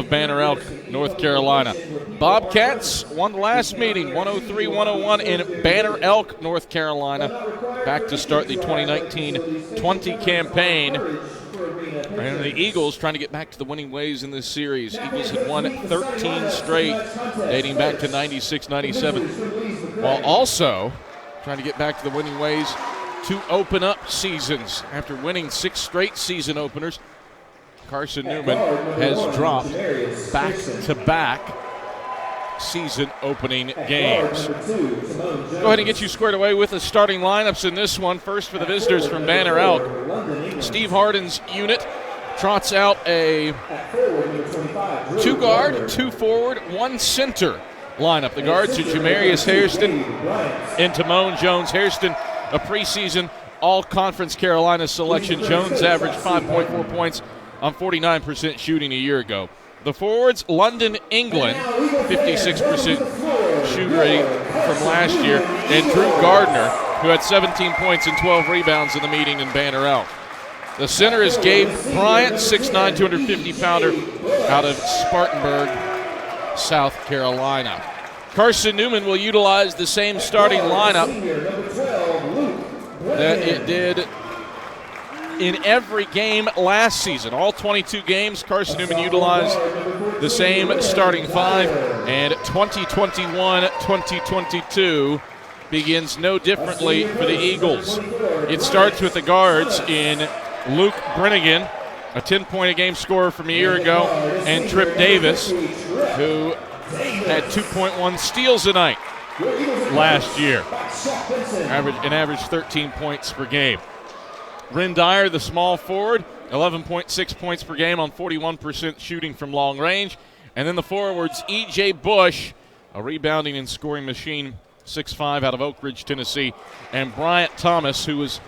Banner Elk, North Carolina. Bobcats won the last meeting, 103-101 in Banner Elk, North Carolina. Back to start the 2019-20 campaign. And the Eagles trying to get back to the winning ways in this series. Eagles had won 13 straight, dating back to 96-97, while also trying to get back to the winning ways to open up seasons. After winning 6 straight season openers, Carson-Newman has dropped back-to-back season opening games. Go ahead and get you squared away with the starting lineups in this one. First for the visitors from Banner Elk, Steve Harden's unit trots out a 2-guard, 2-forward, 1-center lineup. The guards are Jamarius Hairston and Timon Jones. Hairston, a preseason all-conference Carolina selection. Jones averaged 5.4 points on 49% shooting a year ago. The forwards, London, England, 56% shoot rate from last year, and Drew Gardner, who had 17 points and 12 rebounds in the meeting in Banner Elk. The center is Gabe Bryant, 6'9", 250-pounder out of Spartanburg, South Carolina. Carson-Newman will utilize the same starting lineup that it did in every game last season. All 22 games, Carson-Newman utilized the same starting 5, and 2021-2022 begins no differently for the Eagles. It starts with the guards in Luke Brennigan, a 10-point-a-game scorer from a year ago, and Trip Davis, who had 2.1 steals a night last year, averaged 13 points per game. Bryn Dyer, the small forward, 11.6 points per game on 41% shooting from long range. And then the forwards, E.J. Bush, a rebounding and scoring machine, 6'5", out of Oak Ridge, Tennessee, and Bryant Thomas, who was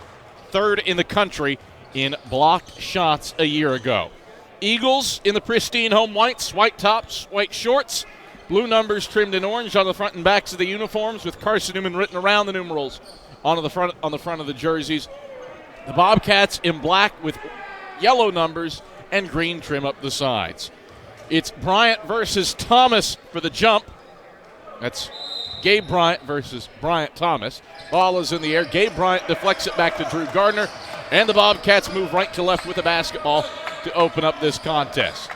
3rd in the country in blocked shots a year ago. Eagles in the pristine home whites, white tops, white shorts, blue numbers trimmed in orange on the front and backs of the uniforms, with Carson-Newman written around the numerals on the front of the jerseys. The Bobcats in black with yellow numbers and green trim up the sides. It's Bryant versus Thomas for the jump. That's Gabe Bryant versus Bryant Thomas. Ball is in the air. Gabe Bryant deflects it back to Drew Gardner, and the Bobcats move right to left with the basketball to open up this contest.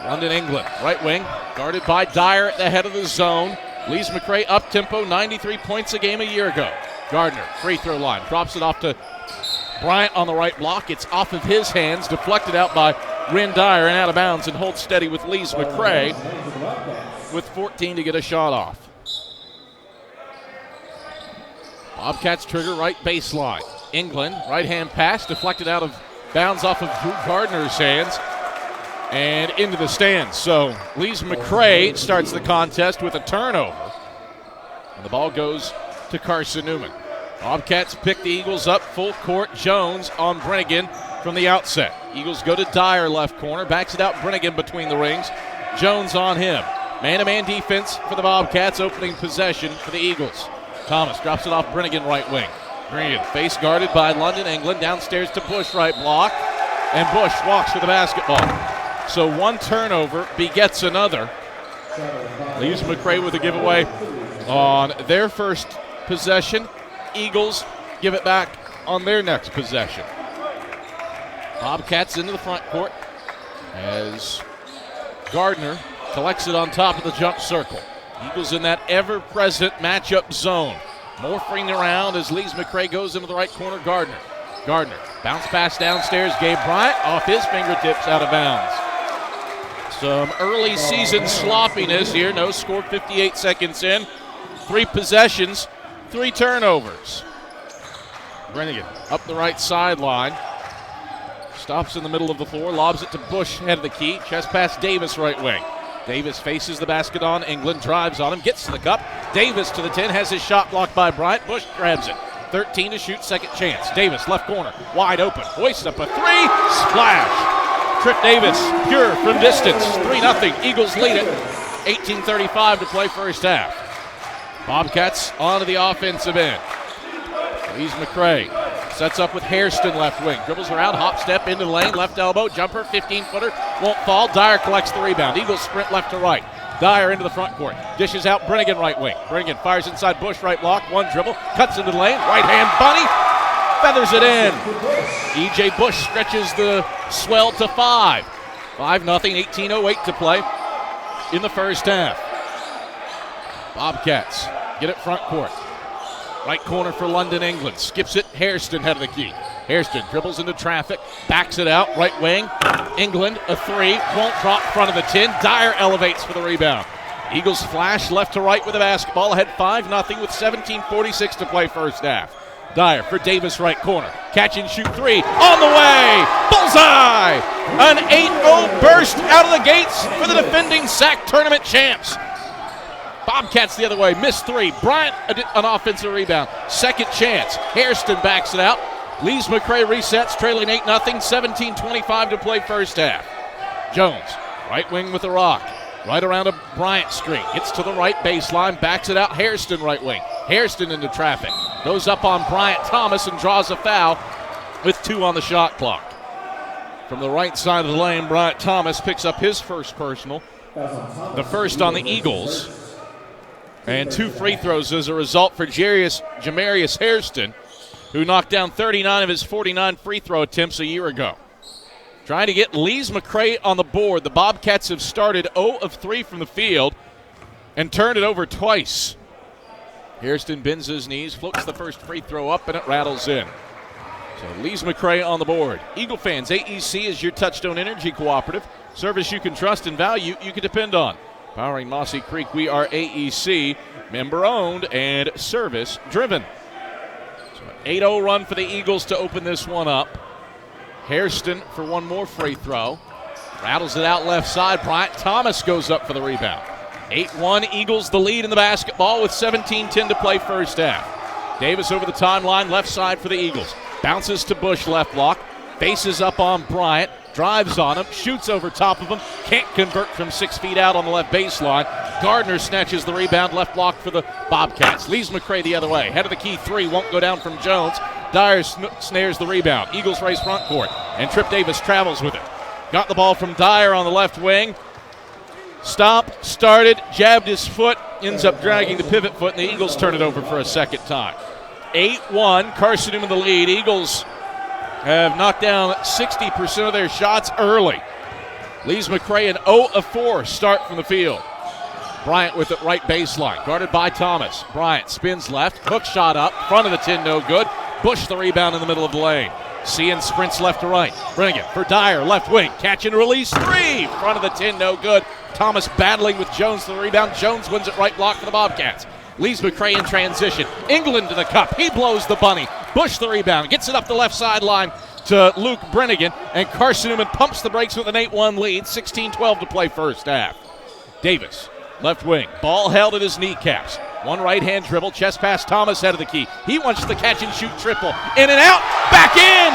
London, England, right wing, guarded by Dyer at the head of the zone. Lees-McRae up-tempo, 93 points a game a year ago. Gardner, free throw line, drops it off to Bryant on the right block. It's off of his hands, deflected out by Bryn Dyer and out of bounds, and holds steady with Lees-McRae with 14 to get a shot off. Bobcats trigger right baseline. England, right-hand pass, deflected out of bounds off of Drew Gardner's hands and into the stands. So Lees-McRae starts the contest with a turnover, and the ball goes to Carson-Newman. Bobcats pick the Eagles up full court. Jones on Brennigan from the outset. Eagles go to Dyer left corner. Backs it out Brennigan between the rings. Jones on him. Man-to-man defense for the Bobcats, opening possession for the Eagles. Thomas drops it off Brennigan right wing. Brennigan face guarded by London, England. Downstairs to Bush right block. And Bush walks for the basketball. So one turnover begets another. Lees-McRae with a giveaway on their first possession. Eagles give it back on their next possession. Bobcats into the front court as Gardner collects it on top of the jump circle. Eagles in that ever-present matchup zone. Morphing around as Lees-McRae goes into the right corner. Gardner, bounce pass downstairs. Gabe Bryant off his fingertips, out of bounds. Some early season sloppiness here. No score, 58 seconds in. 3 possessions. 3 turnovers. Brennigan up the right sideline. Stops in the middle of the floor. Lobs it to Bush, head of the key. Chest pass Davis right wing. Davis faces the basket on England. Drives on him. Gets to the cup. Davis to the 10. Has his shot blocked by Bryant. Bush grabs it. 13 to shoot. Second chance. Davis left corner. Wide open. Hoists up a 3. Splash. Trip Davis pure from distance. 3-0. Eagles lead it. 18:35 to play first half. Bobcats onto the offensive end. Lees-McRae Sets up with Hairston left wing. Dribbles around, hop step into the lane, left elbow, jumper, 15-footer, won't fall. Dyer collects the rebound. Eagles sprint left to right. Dyer into the front court. Dishes out Brennigan right wing. Brennigan fires inside Bush right block. One dribble, cuts into the lane. Right hand bunny, feathers it in. E.J. Bush stretches the swell to 5. 5-0, 18:08 to play in the first half. Bobcats get it front court. Right corner for London, England. Skips it. Hairston head of the key. Hairston dribbles into traffic. Backs it out. Right wing. England, a 3. Won't drop front of the 10. Dyer elevates for the rebound. Eagles flash left to right with the basketball. Ahead 5-0 with 17:46 to play first half. Dyer for Davis right corner. Catch and shoot 3. On the way. Bullseye. An 8-0 burst out of the gates for the defending SAC tournament champs. Bobcats the other way, missed 3. Bryant, an offensive rebound. Second chance. Hairston backs it out. Lees-McRae resets, trailing 8-0, 17:25 to play first half. Jones, right wing with the rock. Right around a Bryant screen. Gets to the right baseline, backs it out. Hairston right wing. Hairston into traffic. Goes up on Bryant Thomas and draws a foul with 2 on the shot clock. From the right side of the lane, Bryant Thomas picks up his first personal. The first on the Eagles. And 2 free throws as a result for Jamarius Hairston, who knocked down 39 of his 49 free throw attempts a year ago. Trying to get Lees-McRae on the board. The Bobcats have started 0 of 3 from the field and turned it over twice. Hairston bends his knees, floats the first free throw up, and it rattles in. So Lees-McRae on the board. Eagle fans, AEC is your Touchstone Energy Cooperative. Service you can trust and value you can depend on. Powering Mossy Creek, we are AEC, member-owned and service-driven. So an 8-0 run for the Eagles to open this one up. Hairston for one more free throw. Rattles it out left side. Bryant Thomas goes up for the rebound. 8-1, Eagles the lead in the basketball with 17:10 to play first half. Davis over the timeline, left side for the Eagles. Bounces to Bush, left block. Faces up on Bryant. Drives on him, shoots over top of him, can't convert from 6 feet out on the left baseline. Gardner snatches the rebound, left block for the Bobcats. Lees-McRae the other way. Head of the key 3, won't go down from Jones. Dyer snares the rebound. Eagles race front court, and Trip Davis travels with it. Got the ball from Dyer on the left wing. Stopped, started, jabbed his foot, ends up dragging the pivot foot, and the Eagles turn it over for a second time. 8-1, Carson-Newman the lead. Eagles have knocked down 60% of their shots early. Lees-McRae an 0 of 4 start from the field. Bryant with it right baseline, guarded by Thomas. Bryant spins left, hook shot up, front of the 10, no good. Bush the rebound in the middle of the lane. Cian sprints left to right. Brennigan for Dyer, left wing, catch and release 3, front of the 10, no good. Thomas battling with Jones for the rebound. Jones wins it right block for the Bobcats. Lees-McRae in transition. England to the cup. He blows the bunny. Bush the rebound. Gets it up the left sideline to Luke Brennigan. And Carson-Newman pumps the brakes with an 8-1 lead. 16-12 to play first half. Davis, left wing. Ball held at his kneecaps. One right-hand dribble. Chest pass Thomas head of the key. He wants the catch and shoot triple. In and out. Back in.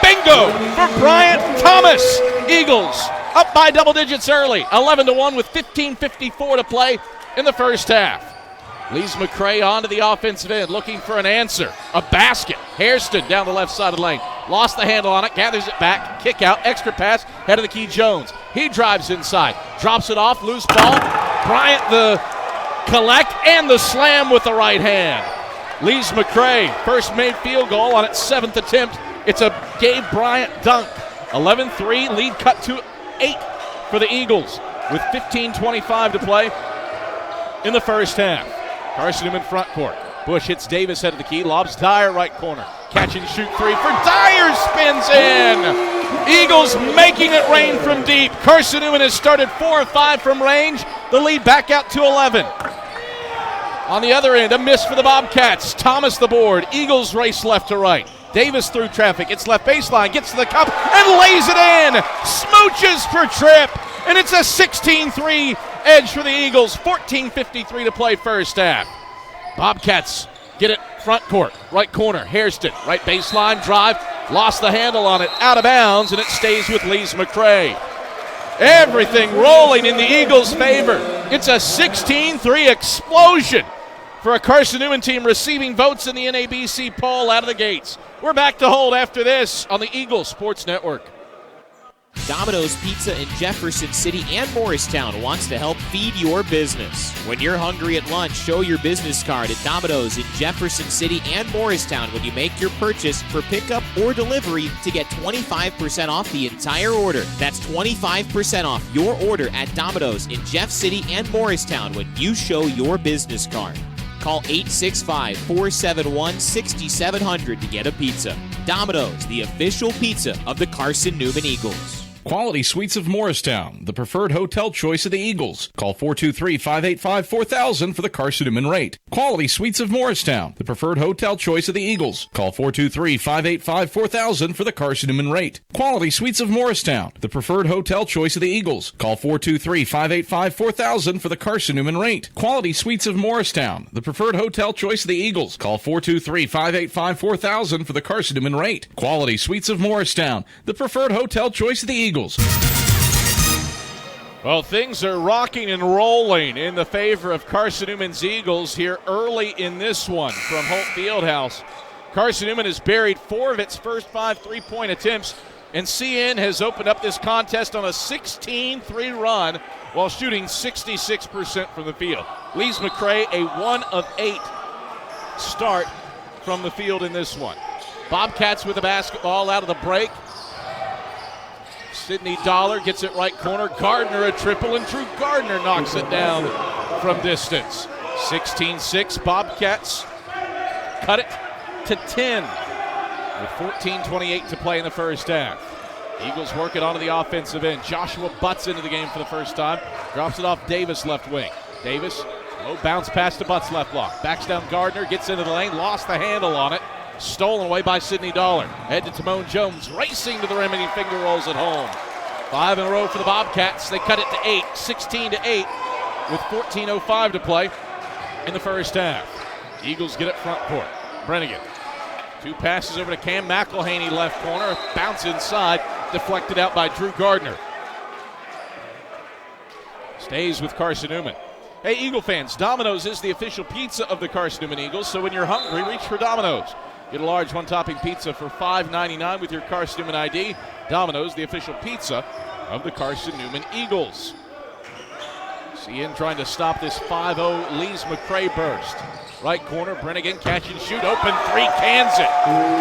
Bingo for Bryant Thomas. Eagles up by double digits early. 11-1 with 15:54 to play in the first half. Lees-McRae onto the offensive end, looking for an answer. A basket. Hairston down the left side of the lane. Lost the handle on it, gathers it back, kick out, extra pass, head of the key Jones. He drives inside, drops it off, loose ball. Bryant the collect and the slam with the right hand. Lees-McRae, first made field goal on its 7th attempt. It's a Gabe Bryant dunk. 11-3, lead cut to 8 for the Eagles with 15:25 to play in the first half. Carson-Newman front court. Bush hits Davis head of the key, lobs Dyer right corner. Catch and shoot 3 for Dyer, spins in. Eagles making it rain from deep. Carson-Newman has started 4 of 5 from range. The lead back out to 11. On the other end, a miss for the Bobcats. Thomas the board. Eagles race left to right. Davis through traffic. It's left baseline. Gets to the cup and lays it in. Smooches for Tripp. And it's a 16-3 edge for the Eagles. 14:53 to play first half. Bobcats get it front court. Right corner. Hairston. Right baseline drive. Lost the handle on it. Out of bounds. And it stays with Lees-McRae. Everything rolling in the Eagles' favor. It's a 16-3 explosion for a Carson-Newman team receiving votes in the NABC poll out of the gates. We're back to hold after this on the Eagle Sports Network. Domino's Pizza in Jefferson City and Morristown wants to help feed your business. When you're hungry at lunch, show your business card at Domino's in Jefferson City and Morristown when you make your purchase for pickup or delivery to get 25% off the entire order. That's 25% off your order at Domino's in Jeff City and Morristown when you show your business card. Call 865-471-6700 to get a pizza. Domino's, the official pizza of the Carson-Newman Eagles. Quality Suites of Morristown, the preferred hotel choice of the Eagles. Call 423-585-4000 for the Carson-Newman rate. Quality Suites of Morristown, the preferred hotel choice of the Eagles. Call 423-585-4000 for the Carson-Newman rate. Quality Suites of Morristown, the preferred hotel choice of the Eagles. Call 423-585-4000 for the Carson-Newman rate. Quality Suites of Morristown, the preferred hotel choice of the Eagles. Call 423-585-4000 for the Carson-Newman rate. Quality Suites of Morristown, the preferred hotel choice of the Eagles. Well, things are rocking and rolling in the favor of Carson-Newman's Eagles here early in this one from Holt Fieldhouse. Carson-Newman has buried 4 of its first 5 three-point attempts, and CN has opened up this contest on a 16-3 run while shooting 66% from the field. Lees-McRae, a 1 of 8 start from the field in this one. Bobcats with the basketball out of the break. Sidney Dollar gets it right corner. Gardner a triple, and Drew Gardner knocks it down from distance. 16-6, Bobcats cut it to 10 with 14:28 to play in the first half. Eagles work it onto the offensive end. Joshua Butts into the game for the first time. Drops it off Davis left wing. Davis, low bounce pass to Butts left block. Backs down Gardner, gets into the lane, lost the handle on it. Stolen away by Sidney Dollar. Head to Timone Jones, racing to the rim, and he finger rolls it home. 5 in a row for the Bobcats. They cut it to 8, 16-8, with 14:05 to play in the first half. Eagles get it front court. Brennigan. 2 passes over to Cam McElhaney, left corner. Bounce inside, deflected out by Drew Gardner. Stays with Carson-Newman. Hey, Eagle fans, Domino's is the official pizza of the Carson-Newman Eagles, so when you're hungry, reach for Domino's. Get a large one-topping pizza for $5.99 with your Carson-Newman ID. Domino's, the official pizza of the Carson-Newman Eagles. CN trying to stop this 5-0 Lees-McRae burst. Right corner, Brennigan, catch and shoot, open 3, cans it.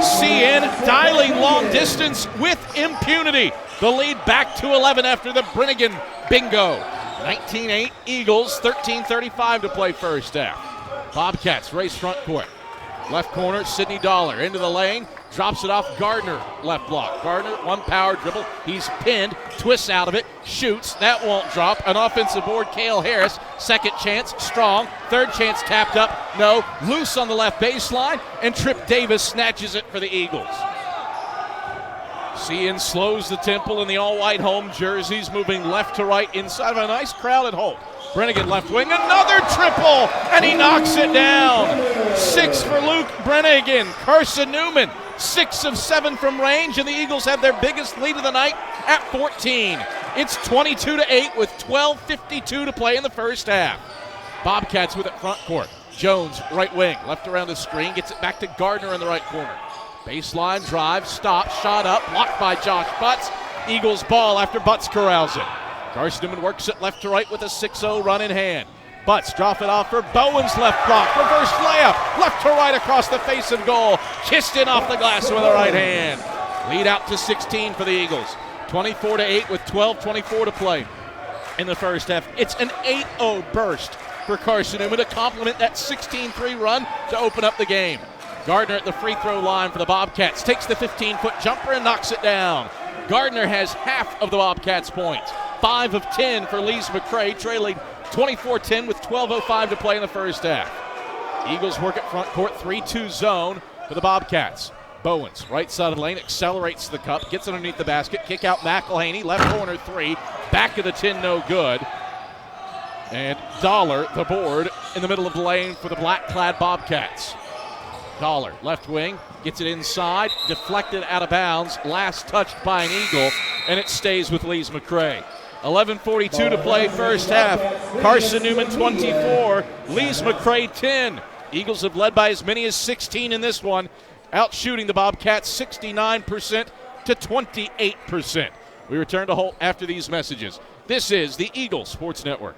CN dialing long distance with impunity. The lead back to 11 after the Brennigan bingo. 19-8 Eagles, 13:35 to play first half. Bobcats race front court. Left corner, Sidney Dollar into the lane, drops it off Gardner, left block. Gardner, 1 power dribble, he's pinned, twists out of it, shoots, that won't drop. An offensive board, Cale Harris, second chance, strong, third chance tapped up, no, loose on the left baseline, and Trip Davis snatches it for the Eagles. CN slows the tempo in the all-white home jerseys, moving left to right inside of a nice crowd at Holt. Brennigan left wing, another triple, and he knocks it down. 6 for Luke Brennigan. Carson-Newman, 6 of 7 from range, and the Eagles have their biggest lead of the night at 14. It's 22-8 with 12:52 to play in the first half. Bobcats with it front court. Jones, right wing, left around the screen, gets it back to Gardner in the right corner. Baseline drive, stop, shot up, blocked by Josh Butts. Eagles ball after Butts corrals it. Carson-Newman works it left to right with a 6-0 run in hand. Butts drop it off for Bowen's left block. Reverse layup, left to right across the face of goal. Kissed in off the glass with the right hand. Lead out to 16 for the Eagles. 24-8 with 12:24 to play in the first half. It's an 8-0 burst for Carson-Newman to complement that 16-3 run to open up the game. Gardner at the free throw line for the Bobcats. Takes the 15-foot jumper and knocks it down. Gardner has half of the Bobcats' points. 5 of 10 for Lees-McRae, trailing 24-10 with 12:05 to play in the first half. Eagles work at front court, 3-2 zone for the Bobcats. Bowens, right side of the lane, accelerates the cup, gets underneath the basket, kick out McElhaney, left corner 3, back of the 10, no good. And Dollar, the board, in the middle of the lane for the black-clad Bobcats. Dollar, left wing, gets it inside, deflected out of bounds, last touched by an Eagle, and it stays with Lees-McRae. 11:42 to play first half. Carson-Newman 24, Lees-McRae 10. Eagles have led by as many as 16 in this one, out shooting the Bobcats 69% to 28%. We return to Holt after these messages. This is the Eagle Sports Network.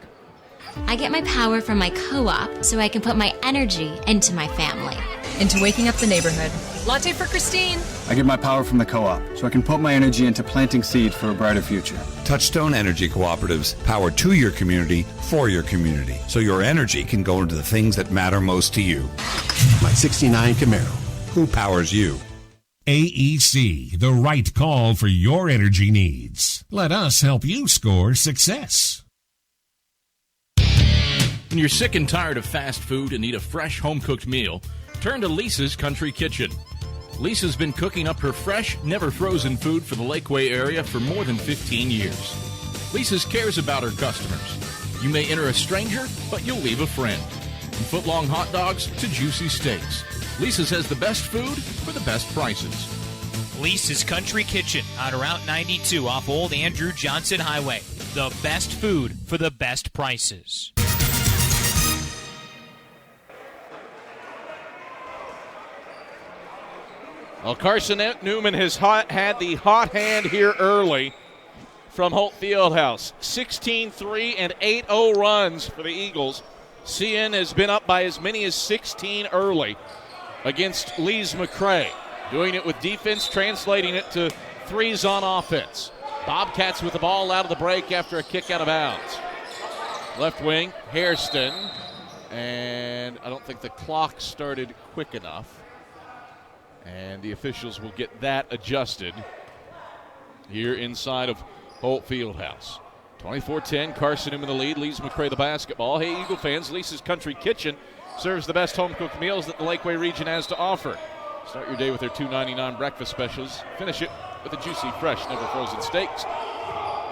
I get my power from my co-op so I can put my energy into my family. Into waking up the neighborhood. Latte for Christine. I get my power from the co-op so I can put my energy into planting seed for a brighter future. Touchstone Energy Cooperatives, power to your community, for your community, so your energy can go into the things that matter most to you. My 69 Camaro. Who powers you? AEC, the right call for your energy needs. Let us help you score success. When you're sick and tired of fast food and need a fresh home-cooked meal, turn to Lisa's Country Kitchen. Lisa's been cooking up her fresh, never-frozen food for the Lakeway area for more than 15 years. Lisa's cares about her customers. You may enter a stranger, but you'll leave a friend. From foot-long hot dogs to juicy steaks, Lisa's has the best food for the best prices. Lee's Country Kitchen on Route 92 off Old Andrew Johnson Highway. The best food for the best prices. Well, Carson-Newman has had the hot hand here early from Holt Fieldhouse. 16-3 and 8-0 runs for the Eagles. CN has been up by as many as 16 early against Lees-McRae. Doing it with defense, translating it to threes on offense. Bobcats with the ball out of the break after a kick out of bounds. Left wing, Hairston. And I don't think the clock started quick enough. And the officials will get that adjusted here inside of Holt Fieldhouse. 24-10, Carson-Newman the lead, Lees-McRae the basketball. Hey, Eagle fans, Lisa's Country Kitchen serves the best home-cooked meals that the Lakeway region has to offer. Start your day with their $2.99 breakfast specials. Finish it with the juicy, fresh, never-frozen steaks.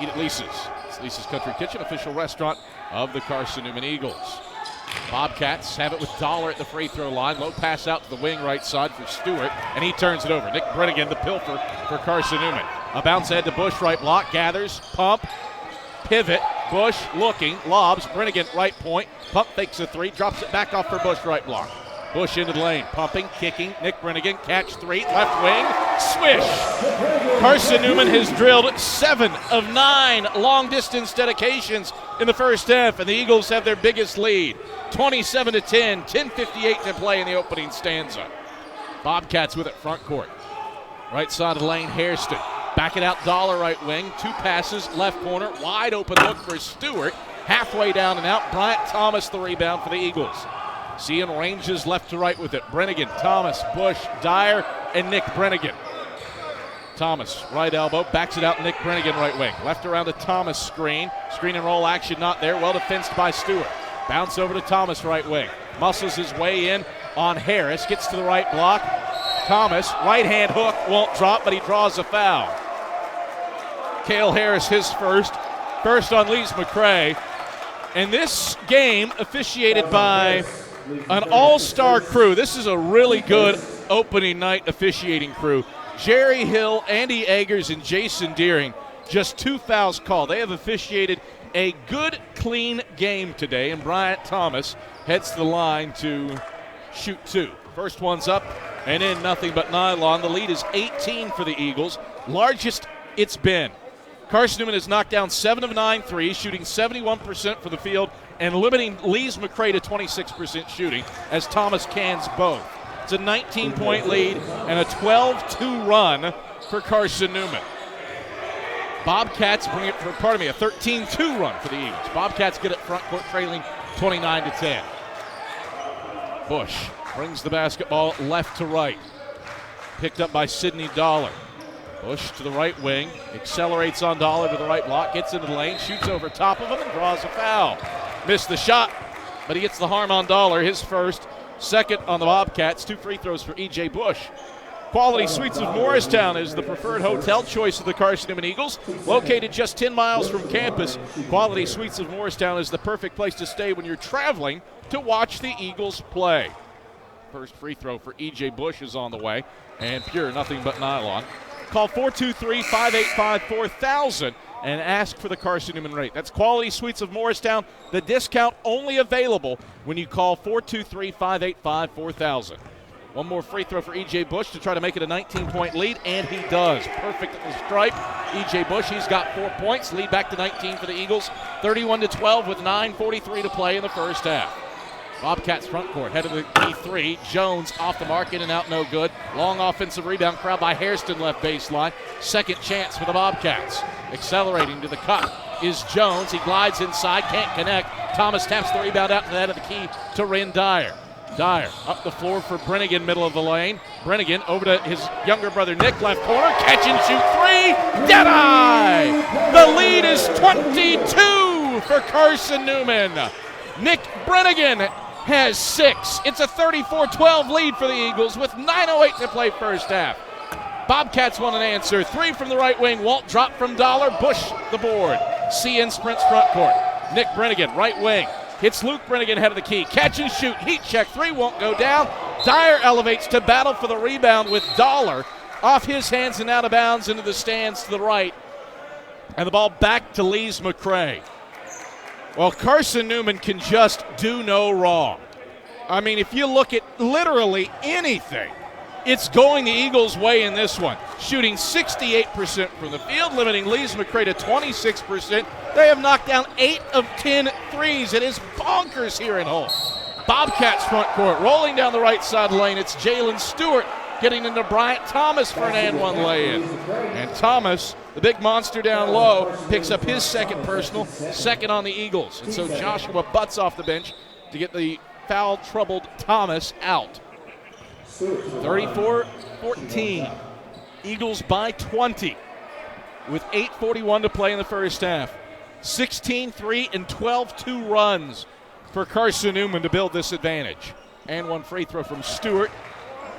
Eat at Lisa's. It's Lisa's Country Kitchen, official restaurant of the Carson-Newman Eagles. Bobcats have it with Dollar at the free throw line. Low pass out to the wing right side for Stewart, and he turns it over. Nick Brennigan, the pilfer for Carson-Newman. A bounce ahead to Bush, right block, gathers, pump, pivot, Bush looking, lobs, Brennigan right point, pump fakes a three, drops it back off for Bush, right block. Bush into the lane, pumping, kicking, Nick Brennigan, catch three, left wing, swish! Carson-Newman has drilled 7 of 9 long-distance dedications in the first half, and the Eagles have their biggest lead. 27-10, 10:58 to play in the opening stanza. Bobcats with it front court. Right side of the lane, Hairston. Back it out, Dollar right wing. 2 passes, left corner, wide open look for Stewart. Halfway down and out, Bryant Thomas the rebound for the Eagles. Cian ranges left to right with it. Brennigan, Thomas, Bush, Dyer, and Nick Brennigan. Thomas, right elbow, backs it out, Nick Brennigan right wing. Left around to Thomas screen. Screen and roll action not there. Well defensed by Stewart. Bounce over to Thomas right wing. Muscles his way in on Harris. Gets to the right block. Thomas, right hand hook, won't drop, but he draws a foul. Cale Harris his first on Lees-McRae. And this game officiated by an all-star crew. This is a really good opening night officiating crew. Jerry Hill, Andy Eggers, and Jason Deering. Just 2 fouls called. They have officiated a good, clean game today, and Bryant Thomas heads to the line to shoot 2. First one's up and in, nothing but nylon. The lead is 18 for the Eagles, largest it's been. Carson-Newman has knocked down 7 of 9 threes, shooting 71% for the field, and limiting Lees-McRae to 26% shooting as Thomas cans both. It's a 19-point lead and a 12-2 run for Carson-Newman. Bobcats bring it for, a 13-2 run for the Eagles. Bobcats get it front court trailing 29-10. Bush brings the basketball left to right. Picked up by Sidney Dollar. Bush to the right wing, accelerates on Dollar to the right block, gets into the lane, shoots over top of him and draws a foul. Missed the shot, but he gets the harm on Dollar, his first. Second on the Bobcats, 2 free throws for E.J. Bush. Quality Suites of Morristown is the preferred hotel choice of the Carson-Newman Eagles. Located just 10 miles from campus, Quality Suites of Morristown is the perfect place to stay when you're traveling to watch the Eagles play. First free throw for E.J. Bush is on the way, and pure, nothing but nylon. Call 423-585-4000 and ask for the Carson-Newman rate. That's Quality Suites of Morristown. The discount only available when you call 423-585-4000. One more free throw for E.J. Bush to try to make it a 19-point lead, and he does. Perfect at the stripe. E.J. Bush, he's got 4 points. Lead back to 19 for the Eagles. 31-12 with 9:43 to play in the first half. Bobcats front court, head of the key three. Jones off the mark, in and out, no good. Long offensive rebound, crowd by Hairston left baseline. Second chance for the Bobcats. Accelerating to the cup is Jones. He glides inside, can't connect. Thomas taps the rebound out to the head of the key to Ren Dyer. Dyer up the floor for Brennigan, middle of the lane. Brennigan over to his younger brother Nick, left corner. Catch and shoot three. Dead eye! The lead is 22 for Carson-Newman. Nick Brennigan has 6. It's a 34-12 lead for the Eagles with 9:08 to play first half. Bobcats want an answer. 3 from the right wing. Walt drop from Dollar. Bush the board. CN sprints front court. Nick Brennigan, right wing. Hits Luke Brennigan head of the key. Catch and shoot. Heat check. 3 won't go down. Dyer elevates to battle for the rebound with Dollar off his hands and out of bounds into the stands to the right. And the ball back to Lees-McRae. Well, Carson-Newman can just do no wrong. I mean, if you look at literally anything, it's going the Eagles' way in this one. Shooting 68% from the field, limiting Lees-McRae to 26%. They have knocked down 8 of 10 threes. It is bonkers here at home. Bobcats front court, rolling down the right side lane. It's Jalen Stewart getting into Bryant Thomas for an and-one lay-in. And Thomas, the big monster down low, picks up his second personal, second on the Eagles. And so Joshua butts off the bench to get the foul-troubled Thomas out. 34-14. Eagles by 20 with 8:41 to play in the first half. 16-3 and 12-2 runs for Carson-Newman to build this advantage. And one free throw from Stewart.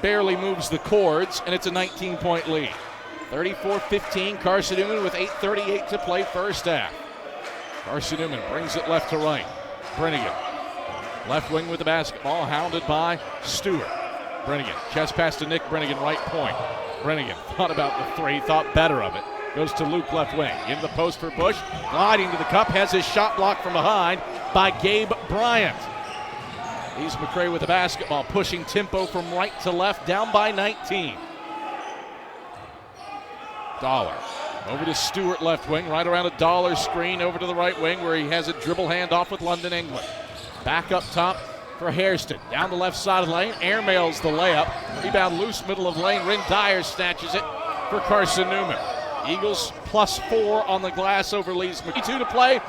Barely moves the cords, and it's a 19-point lead. 34-15, Carson-Newman with 8:38 to play first half. Carson-Newman brings it left to right. Brennigan, left wing with the basketball, hounded by Stewart. Brennigan, chest pass to Nick Brennigan, right point. Brennigan thought about the three, thought better of it. Goes to Luke left wing. In the post for Bush, gliding to the cup, has his shot blocked from behind by Gabe Bryant. Lees-McRae with the basketball, pushing tempo from right to left, down by 19. Dollar over to Stewart left wing, right around a Dollar screen over to the right wing where he has a dribble handoff with London England. Back up top for Hairston. Down the left side of the lane, airmails the layup. Rebound loose, middle of lane. Ren Dyer snatches it for Carson-Newman. Eagles +4 on the glass over Lees-McRae. 2 to play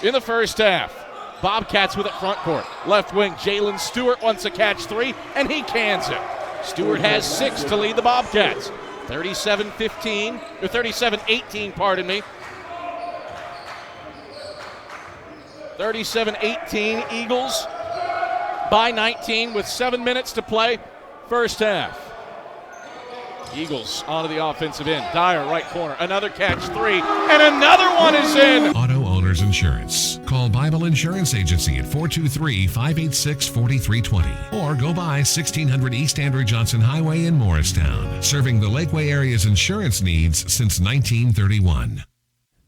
in the first half. Bobcats with it front court. Left wing, Jalen Stewart wants a catch 3, and he cans it. Stewart has 6 to lead the Bobcats. 37-15, or 37-18, pardon me. 37-18, Eagles by 19 with 7 minutes to play first half. Eagles onto the offensive end. Dyer, right corner. Another catch 3, and another one is in. Auto Owners Insurance. Call Bible Insurance Agency at 423-586-4320 or go by 1600 East Andrew Johnson Highway in Morristown, serving the Lakeway area's insurance needs since 1931.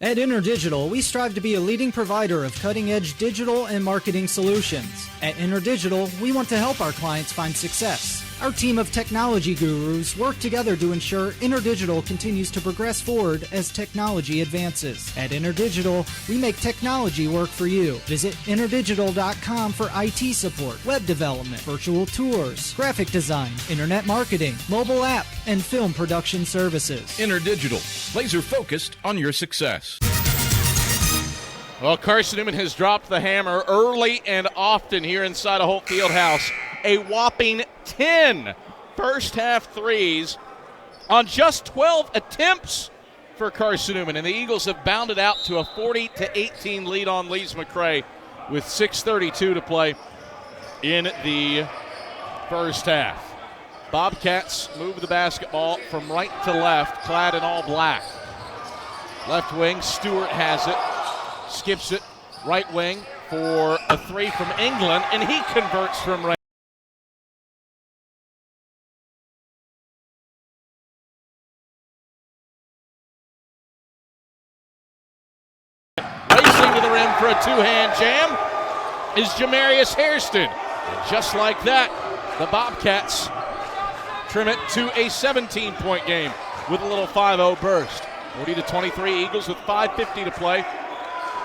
At InterDigital, we strive to be a leading provider of cutting-edge digital and marketing solutions. At InterDigital, we want to help our clients find success. Our team of technology gurus work together to ensure InterDigital continues to progress forward as technology advances. At InterDigital, we make technology work for you. Visit interdigital.com for IT support, web development, virtual tours, graphic design, internet marketing, mobile app, and film production services. InterDigital, laser focused on your success. Well, Carson-Newman has dropped the hammer early and often here inside of Holt Fieldhouse. A whopping 10 first-half threes on just 12 attempts for Carson-Newman. And the Eagles have bounded out to a 40-18 lead on Lees-McRae with 6:32 to play in the first half. Bobcats move the basketball from right to left, clad in all black. Left wing, Stewart has it, skips it, right wing for a 3 from England, and he converts from right. two-hand jam is Jamarius Hairston. And just like that, the Bobcats trim it to a 17-point game with a little 5-0 burst. 40-23 Eagles with 5:50 to play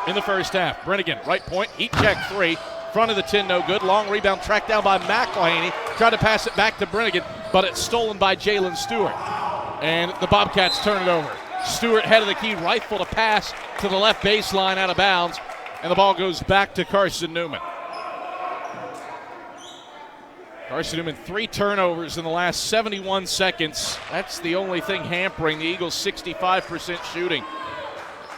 in the first half. Brennigan, right point, heat check three. Front of the 10, no good. Long rebound tracked down by McElhaney. Tried to pass it back to Brennigan, but it's stolen by Jalen Stewart. And the Bobcats turn it over. Stewart, head of the key, rifled a pass to the left baseline out of bounds, and the ball goes back to Carson-Newman. Carson-Newman, 3 turnovers in the last 71 seconds. That's the only thing hampering the Eagles' 65% shooting.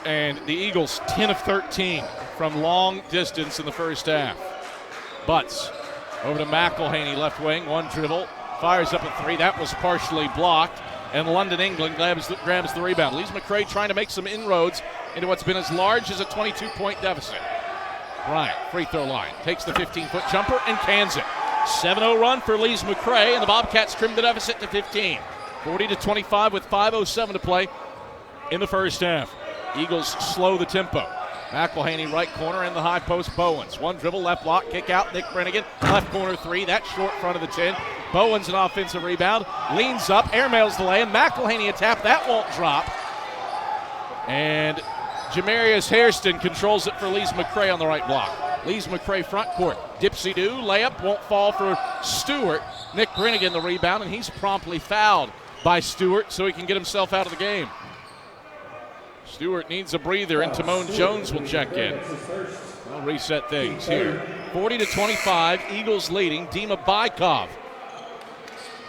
And the Eagles 10 of 13 from long distance in the first half. Butts over to McElhaney, left wing, one dribble, fires up a 3. That was partially blocked. And London, England grabs the rebound. Lees-McRae trying to make some inroads into what's been as large as a 22-point deficit. Bryant, free throw line, takes the 15-foot jumper and cans it. 7-0 run for Lees-McRae, and the Bobcats trim the deficit to 15. 40-25 with 5:07 to play in the first half. Eagles slow the tempo. McElhaney, right corner, in the high post, Bowens. One dribble, left block, kick out, Nick Brennigan, left corner 3. That's short front of the 10. Bowens, an offensive rebound, leans up, airmails the lay, and McElhaney a tap. That won't drop. And Jamarius Hairston controls it for Lees-McRae on the right block. Lees-McRae front court. Dipsy-do, layup, won't fall for Stewart. Nick Brennigan the rebound, and he's promptly fouled by Stewart so he can get himself out of the game. Stewart needs a breather, and Timon Jones will check in. We'll reset things here. 40-25, Eagles leading. Dima Bykov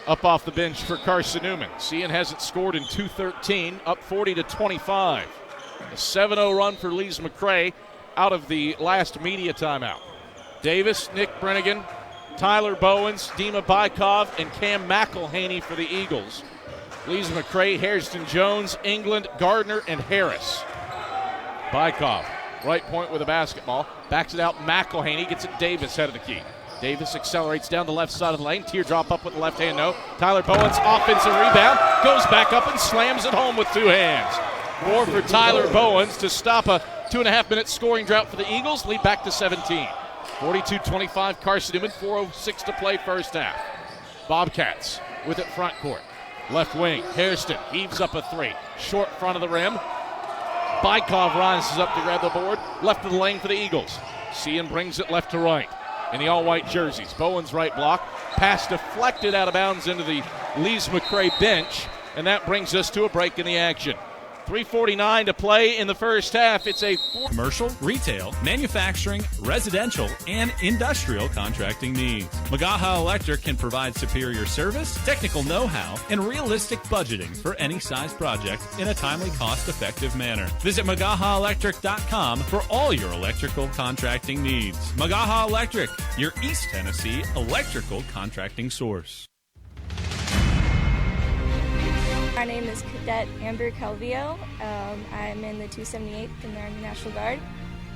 up off the bench for Carson-Newman. Cian hasn't scored in 2:13, up 40-25. A 7-0 run for Lees-McRae out of the last media timeout. Davis, Nick Brennigan, Tyler Bowens, Dima Bykov, and Cam McElhaney for the Eagles. Lees-McRae, Hairston Jones, England, Gardner, and Harris. Bykov, right point with a basketball. Backs it out, McElhaney gets it Davis, head of the key. Davis accelerates down the left side of the lane. Teardrop up with the left hand, no. Tyler Bowens, offensive rebound, goes back up and slams it home with 2 hands. More for Tyler Bowens to stop a 2.5-minute scoring drought for the Eagles, lead back to 17. 42-25, Carson-Newman, 4:06 to play first half. Bobcats with it front court. Left wing, Hairston heaves up a 3. Short front of the rim. Bykov rises up to grab the board. Left of the lane for the Eagles. Cian brings it left to right in the all-white jerseys. Bowens right block. Pass deflected out of bounds into the Lees-McRae bench, and that brings us to a break in the action. 3:49 to play in the first half. It's a commercial, retail, manufacturing, residential, and industrial contracting needs. Magaha Electric can provide superior service, technical know-how, and realistic budgeting for any size project in a timely, cost-effective manner. Visit MagahaElectric.com for all your electrical contracting needs. Magaha Electric, your East Tennessee electrical contracting source. My name is Cadet Amber Calvillo. I'm in the 278th in the Army National Guard,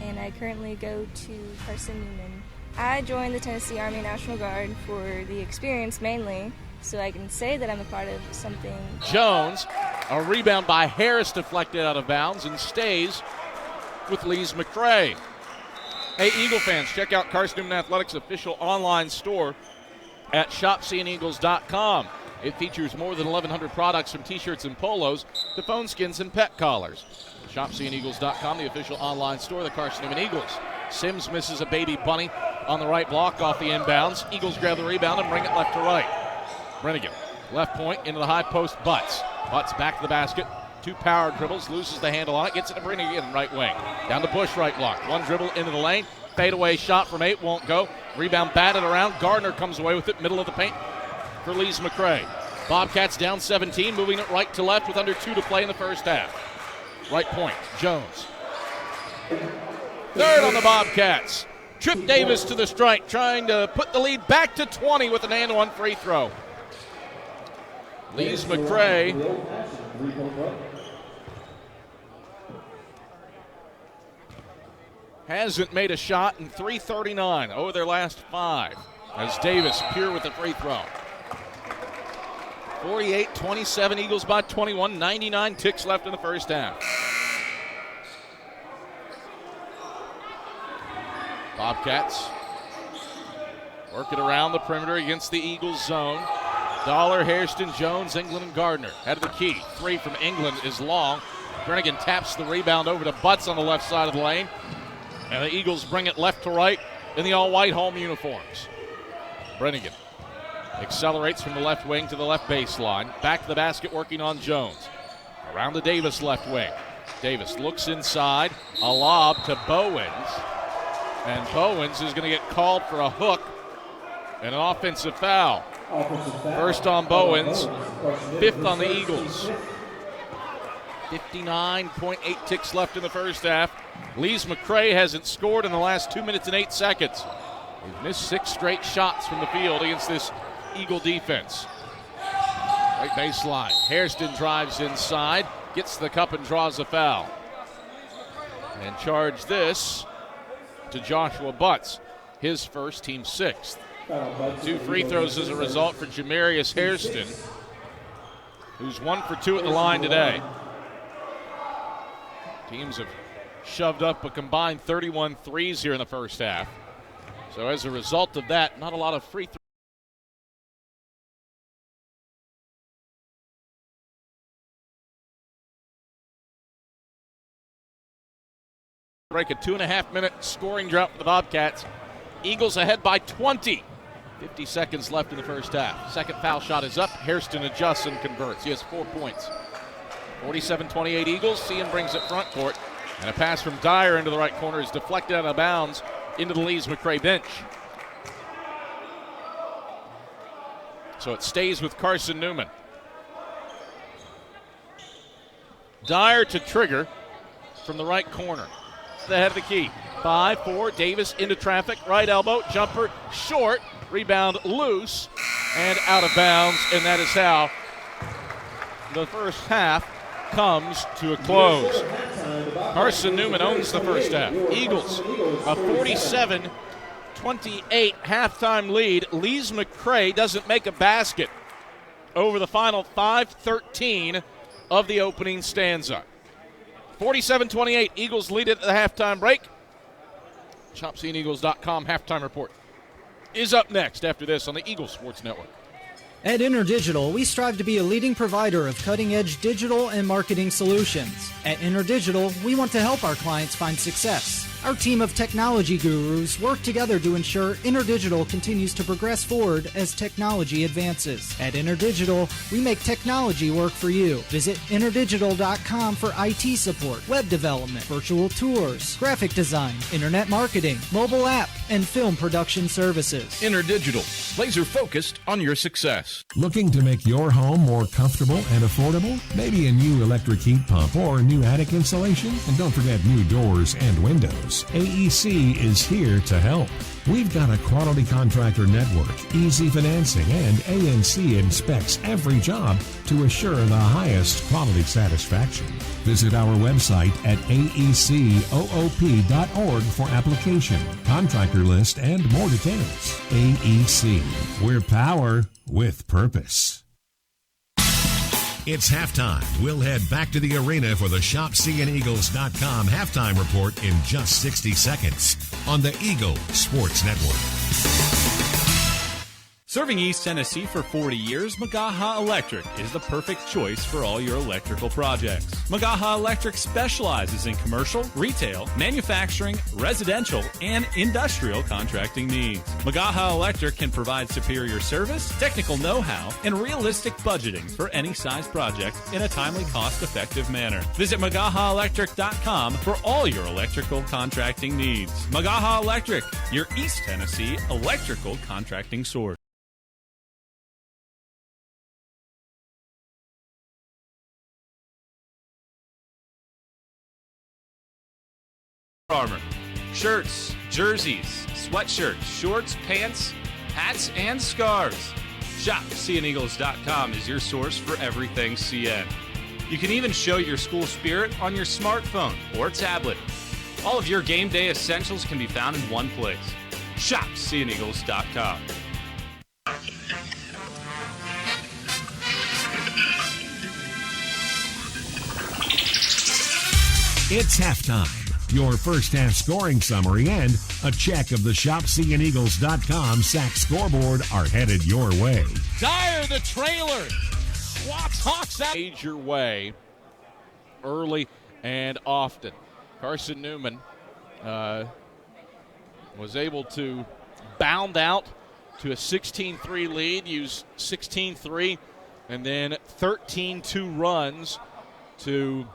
and I currently go to Carson-Newman. I joined the Tennessee Army National Guard for the experience mainly, so I can say that I'm a part of something. Jones, a rebound by Harris deflected out of bounds and stays with Lees-McRae. Hey, Eagle fans, check out Carson-Newman Athletics' official online store at shopseeandeagles.com. It features more than 1,100 products from T-shirts and polos to phone skins and pet collars. ShopSeeingEagles.com, the official online store of the Carson-Newman Eagles. Sims misses a baby bunny on the right block off the inbounds. Eagles grab the rebound and bring it left to right. Brennigan, left point into the high post, Butts. Butts back to the basket. 2 power dribbles, loses the handle on it, gets it to Brennigan, right wing. Down to Bush, right block. 1 dribble into the lane. Fadeaway shot from 8, won't go. Rebound batted around. Gardner comes away with it, middle of the paint for Lees-McRae. Bobcats down 17, moving it right to left with under 2 to play in the first half. Right point, Jones. Third on the Bobcats. Trip Davis to the strike, trying to put the lead back to 20 with an and-one free throw. Lees-McRae hasn't made a shot in 3:39 over their last 5. As Davis pure with the free throw. 48-27, Eagles by 21, 99 ticks left in the first half. Bobcats work it around the perimeter against the Eagles zone. Dollar, Hairston, Jones, England, and Gardner. Head of the key. 3 from England is long. Brennigan taps the rebound over to Butts on the left side of the lane. And the Eagles bring it left to right in the all-white home uniforms. Brennigan accelerates from the left wing to the left baseline. Back to the basket working on Jones. Around the Davis left wing. Davis looks inside. A lob to Bowens. And Bowens is going to get called for a hook and an offensive foul. First on Bowens, 5th on the Eagles. 59.8 ticks left in the first half. Lees-McRae hasn't scored in the last 2 minutes and 8 seconds. He's missed 6 straight shots from the field against this Eagle defense. Right baseline. Hairston drives inside, gets the cup and draws a foul. And charge this to Joshua Butts, his first, team 6th. 2 free throws as a result for Jamarius Hairston, who's 1 for 2 at the line today. Teams have shoved up a combined 31 threes here in the first half. So as a result of that, not a lot of free throws. Break a 2.5-minute scoring drought for the Bobcats. Eagles ahead by 20. 50 seconds left in the first half. Second foul shot is up. Hairston adjusts and converts. He has 4 points. 47-28 Eagles. Cian brings it front court. And a pass from Dyer into the right corner is deflected out of bounds into the Lees-McRae bench. So it stays with Carson-Newman. Dyer to trigger from the right corner. The head of the key. 5-4, Davis into traffic, right elbow, jumper, short, rebound loose, and out of bounds, and that is how the first half comes to a close. Carson-Newman owns the first half. Eagles, a 47-28 halftime lead. Lees-McRae doesn't make a basket over the final 5:13 of the opening stanza. 47-28, Eagles lead it at the halftime break. ShopCNEagles.com halftime report is up next after this on the Eagles Sports Network. At InterDigital, we strive to be a leading provider of cutting-edge digital and marketing solutions. At InterDigital, we want to help our clients find success. Our team of technology gurus work together to ensure InterDigital continues to progress forward as technology advances. At InterDigital, we make technology work for you. Visit InterDigital.com for IT support, web development, virtual tours, graphic design, internet marketing, mobile app, and film production services. InterDigital, laser focused on your success. Looking to make your home more comfortable and affordable? Maybe a new electric heat pump or a new attic insulation? And don't forget new doors and windows. AEC is here to help. We've got a quality contractor network, easy financing, and ANC inspects every job to assure the highest quality satisfaction. Visit our website at aecoop.org for application, contractor list, and more details. AEC, we're power with purpose. It's halftime. We'll head back to the arena for the ShopCNEagles.com halftime report in just 60 seconds on the Eagle Sports Network. Serving East Tennessee for 40 years, Magaha Electric is the perfect choice for all your electrical projects. Magaha Electric specializes in commercial, retail, manufacturing, residential, and industrial contracting needs. Magaha Electric can provide superior service, technical know-how, and realistic budgeting for any size project in a timely, cost-effective manner. Visit MagahaElectric.com for all your electrical contracting needs. Magaha Electric, your East Tennessee electrical contracting source. Armor. Shirts, jerseys, sweatshirts, shorts, pants, hats, and scarves. ShopCNEagles.com is your source for everything CN. You can even show your school spirit on your smartphone or tablet. All of your game day essentials can be found in one place. ShopCNEagles.com. It's halftime. your first half scoring summary, and a check of the ShopCNEagles.com sack scoreboard are headed your way. Dyer, the trailer. Hawks out. Major way early and often. Carson-Newman was able to bound out to a 16-3 lead, use 16-3, and then 13-2 runs to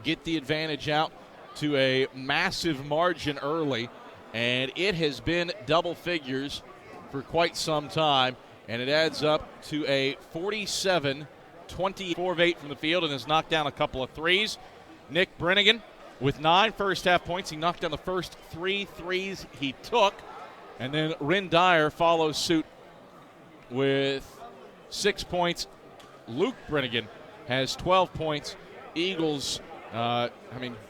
get the advantage out to a massive margin early. And it has been double figures for quite some time, and it adds up to a 47-20, 4 of 8 from the field, and has knocked down a couple of threes. Nick Brennigan with 9 first-half points. He knocked down the first 3 threes he took. And then Ren Dyer follows suit with 6 points. Luke Brennigan has 12 points. Eagles,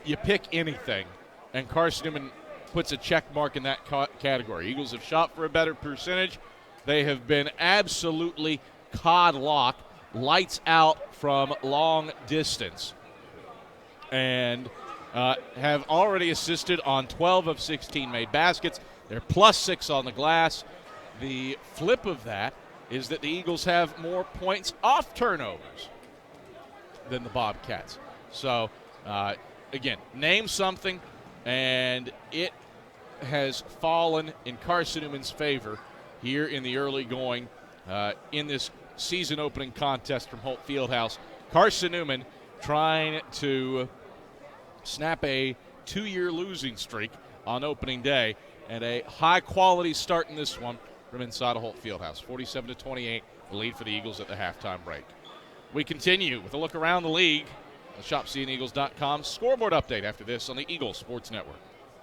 you pick anything, and Carson-Newman puts a check mark in that category. Eagles have shot for a better percentage. They have been absolutely cod-lock, lights out from long distance, and have already assisted on 12 of 16 made baskets. They're +6 on the glass. The flip of that is that the Eagles have more points off turnovers than the Bobcats. So, again, name something, and it has fallen in Carson-Newman's favor here in the early going in this season opening contest from Holt Fieldhouse. Carson-Newman trying to snap a 2-year losing streak on opening day, and a high-quality start in this one from inside of Holt Fieldhouse. 47-28, the lead for the Eagles at the halftime break. We continue with a look around the league. ShopCNEagles.com scoreboard update after this on the Eagles Sports Network.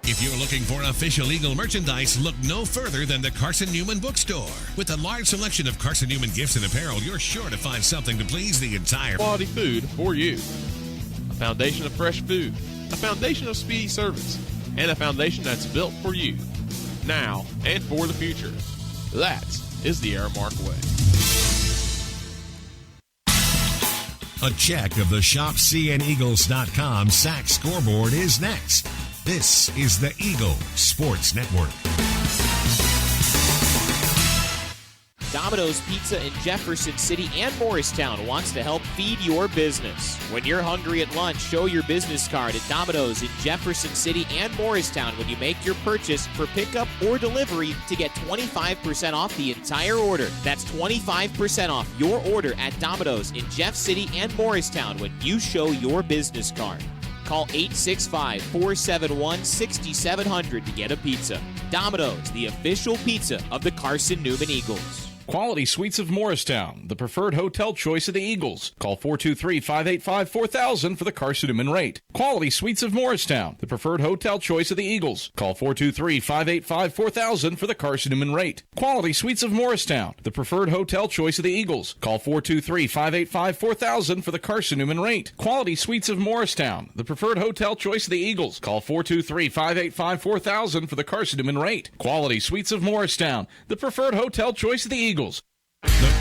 If you're looking for official Eagle merchandise, look no further than the Carson-Newman Bookstore. With a large selection of Carson-Newman gifts and apparel, you're sure to find something to please the entire quality food for you. A foundation of fresh food, a foundation of speedy service, and a foundation that's built for you, now and for the future. That is the Aramark way. A check of the ShopCNEagles.com sack scoreboard is next. This is the Eagle Sports Network. Domino's Pizza in Jefferson City and Morristown wants to help feed your business. When you're hungry at lunch, show your business card at Domino's in Jefferson City and Morristown when you make your purchase for pickup or delivery to get 25% off the entire order. That's 25% off your order at Domino's in Jeff City and Morristown when you show your business card. Call 865-471-6700 to get a pizza. Domino's, the official pizza of the Carson-Newman Eagles. Quality Suites of Morristown, the preferred hotel choice of the Eagles. Call 423-585-4000 for the Carson-Newman rate. Quality Suites of Morristown, the preferred hotel choice of the Eagles. Call 423-585-4000 for the Carson-Newman rate. Quality Suites of Morristown, the preferred hotel choice of the Eagles. Call 423-585-4000 for the Carson-Newman rate. Quality Suites of Morristown, the preferred hotel choice of the Eagles. Call 423-585-4000 for the Carson-Newman rate. Quality Suites of Morristown, the preferred hotel choice of the Eagles. The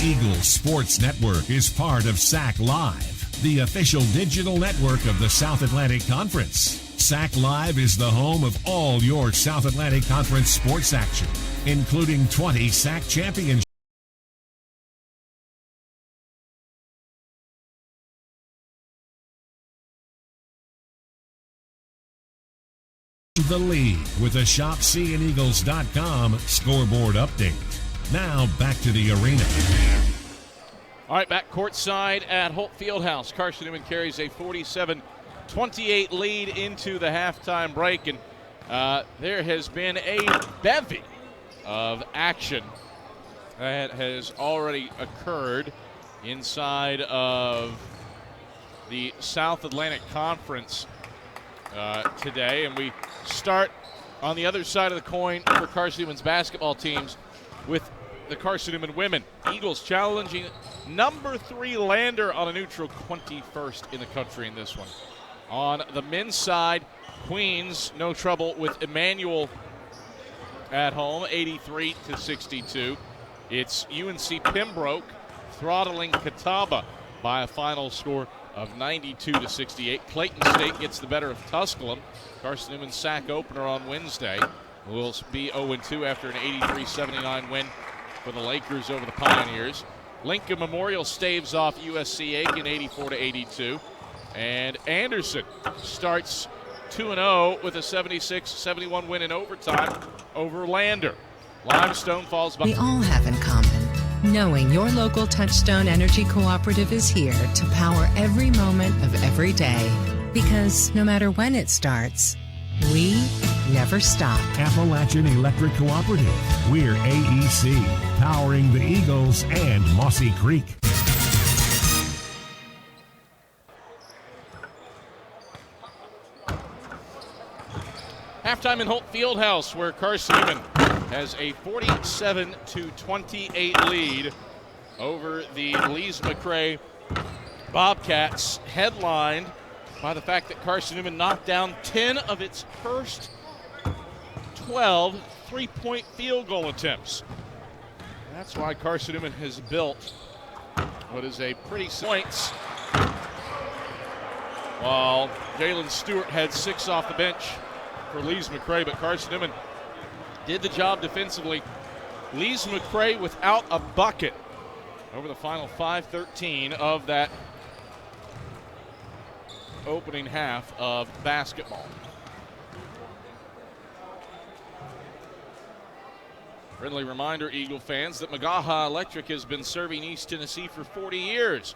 Eagles Sports Network is part of SAC Live, the official digital network of the South Atlantic Conference. SAC Live is the home of all your South Atlantic Conference sports action, including 20 SAC championships. The league with a ShopCNEagles.com scoreboard update. Now back to the arena. All right, back courtside at Holt Fieldhouse. Carson-Newman carries a 47-28 lead into the halftime break, and there has been a bevy of action that has already occurred inside of the South Atlantic Conference today, and we start on the other side of the coin for Carson-Newman's basketball teams with the Carson-Newman women. Eagles challenging number 3 Lander on a neutral, 21st in the country in this one. On the men's side, Queens, no trouble with Emmanuel at home, 83-62. It's UNC Pembroke throttling Catawba by a final score of 92-68. Clayton State gets the better of Tusculum. Carson-Newman's sack opener on Wednesday will be 0-2 after an 83-79 win for the Lakers over the Pioneers. Lincoln Memorial staves off USC Aiken 84-82. And Anderson starts 2-0 with a 76-71 win in overtime over Lander. Limestone falls behind. We all have in common knowing your local Touchstone Energy Cooperative is here to power every moment of every day. Because no matter when it starts, we never stop. Appalachian Electric Cooperative. We're AEC, powering the Eagles and Mossy Creek. Halftime in Holt Fieldhouse, where Carson-Newman has a 47-28 lead over the Lees-McRae Bobcats, headlined by the fact that Carson-Newman knocked down 10 of its first 12 three-point field goal attempts. That's why Carson-Newman has built what is a pretty points, while Jalen Stewart had 6 off the bench for Lees-McRae, but Carson-Newman did the job defensively. Lees-McRae without a bucket over the final 5:13 of that opening half of basketball. Friendly reminder, Eagle fans, that McGaha Electric has been serving East Tennessee for 40 years.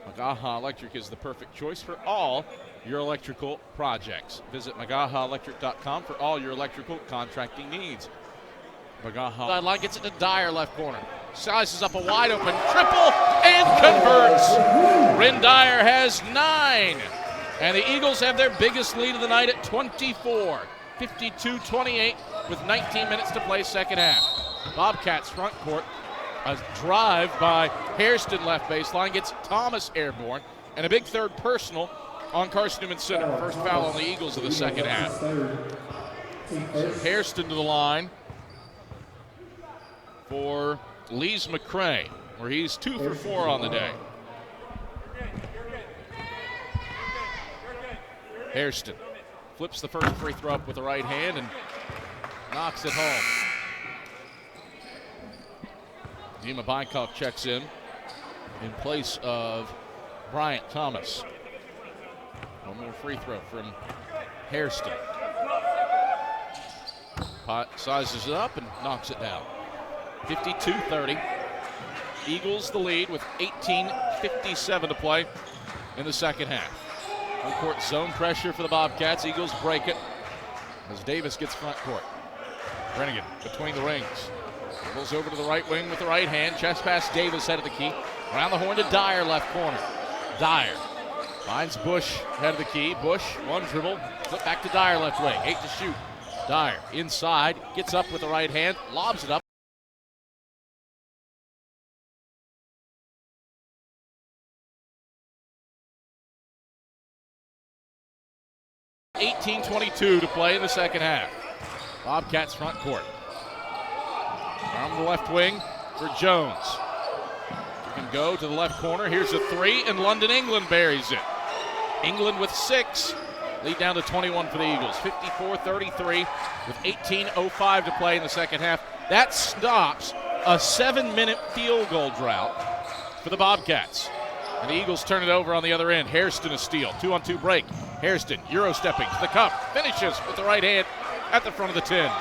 McGaha Electric is the perfect choice for all your electrical projects. Visit McGahaElectric.com for all your electrical contracting needs. McGaha sideline gets it to Dyer, left corner. Sizes up a wide open triple and converts. Ren Dyer has 9. And the Eagles have their biggest lead of the night at 24. 52-28 with 19 minutes to play second half. Bobcats front court. A drive by Hairston left baseline gets Thomas airborne. And a big third personal on Carson-Newman center. First foul on the Eagles of the second half. So Hairston to the line for Lees-McRae, where he's 2 for 4 on the day. Hairston flips the first free throw up with the right hand and knocks it home. Dima Bykov checks in place of Bryant Thomas. One more free throw from Hairston. Sizes it up and knocks it down. 52-30. Eagles the lead with 18:57 to play in the second half. Full court zone pressure for the Bobcats. Eagles break it as Davis gets front court. Brennigan between the rings. Pulls over to the right wing with the right hand. Chest pass Davis head of the key. Around the horn to Dyer, left corner. Dyer finds Bush head of the key. Bush, one dribble. Flip back to Dyer, left wing. 8 to shoot. Dyer inside. Gets up with the right hand. Lobs it up. 18:22 to play in the second half. Bobcats front court. From the left wing for Jones. You can go to the left corner. Here's a 3, and London, England buries it. England with 6. Lead down to 21 for the Eagles. 54-33 with 18:05 to play in the second half. That stops a 7-minute field goal drought for the Bobcats. And the Eagles turn it over on the other end. Hairston a steal. 2-on-2 break. Hairston, Euro stepping to the cup. Finishes with the right hand at the front of the 10.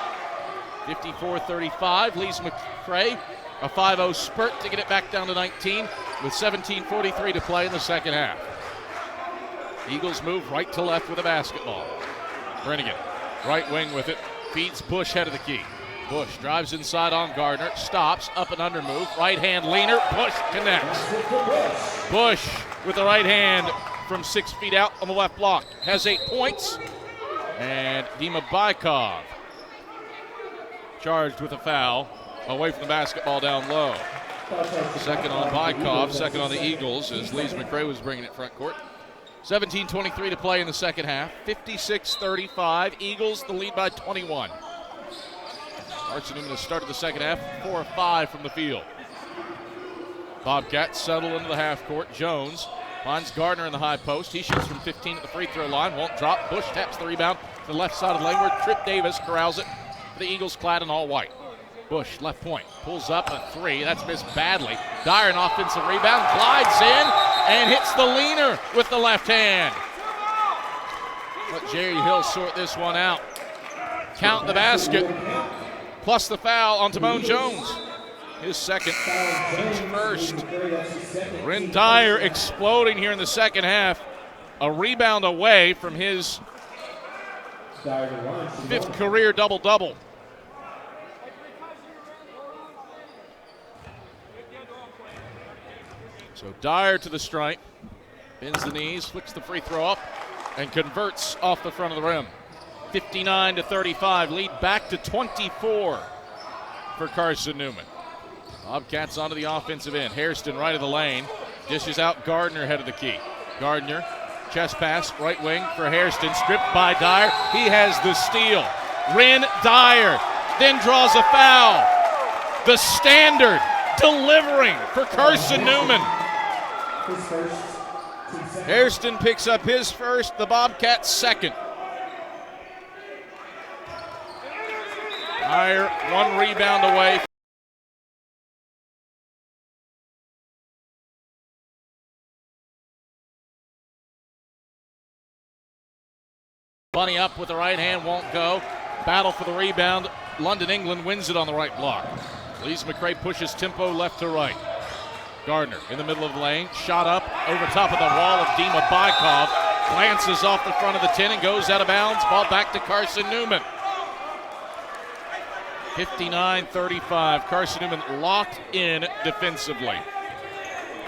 54-35. Lees-McRae, a 5-0 spurt to get it back down to 19 with 17:43 to play in the second half. Eagles move right to left with the basketball. Brennigan, right wing with it. Feeds Bush head of the key. Bush drives inside on Gardner. Stops, up and under move. Right hand leaner. Bush connects. Bush with the right hand from 6 feet out on the left block. Has 8 points. And Dima Bykov charged with a foul away from the basketball down low. Second on Bykov, second on the Eagles as Lees-McRae was bringing it front court. 17:23 to play in the second half. 56-35. Eagles the lead by 21. Carson-Newman has started the second half 4 of 5 from the field. Bobcats settle into the half court. Jones Finds Gardner in the high post. He shoots from 15 at the free throw line. Won't drop. Bush taps the rebound to the left side of the lane where Trip Davis corrals it for the Eagles clad in all white. Bush, left point, pulls up a three. That's missed badly. Dyer, an offensive rebound, glides in and hits the leaner with the left hand. Let Jerry Hill sort this one out. Count the basket, plus the foul on Timon Jones. His second, team's first. Ren Dyer exploding here in the second half. A rebound away from his fifth career double-double. So Dyer to the stripe, bends the knees, flicks the free throw up, and converts off the front of the rim. 59-35, lead back to 24 for Carson-Newman. Bobcats onto the offensive end. Hairston right of the lane, dishes out Gardner head of the key. Gardner, chest pass, right wing for Hairston, stripped by Dyer. He has the steal. Ren Dyer then draws a foul. The standard delivering for Carson-Newman. Hairston picks up his first, the Bobcats' second. Dyer one rebound away. Bunny up with the right hand, won't go. Battle for the rebound. London, England wins it on the right block. Lees-McRae pushes tempo left to right. Gardner in the middle of the lane, shot up over top of the wall of Dima Bykov. Glances off the front of the 10 and goes out of bounds. Ball back to Carson-Newman. 59-35. Carson-Newman locked in defensively,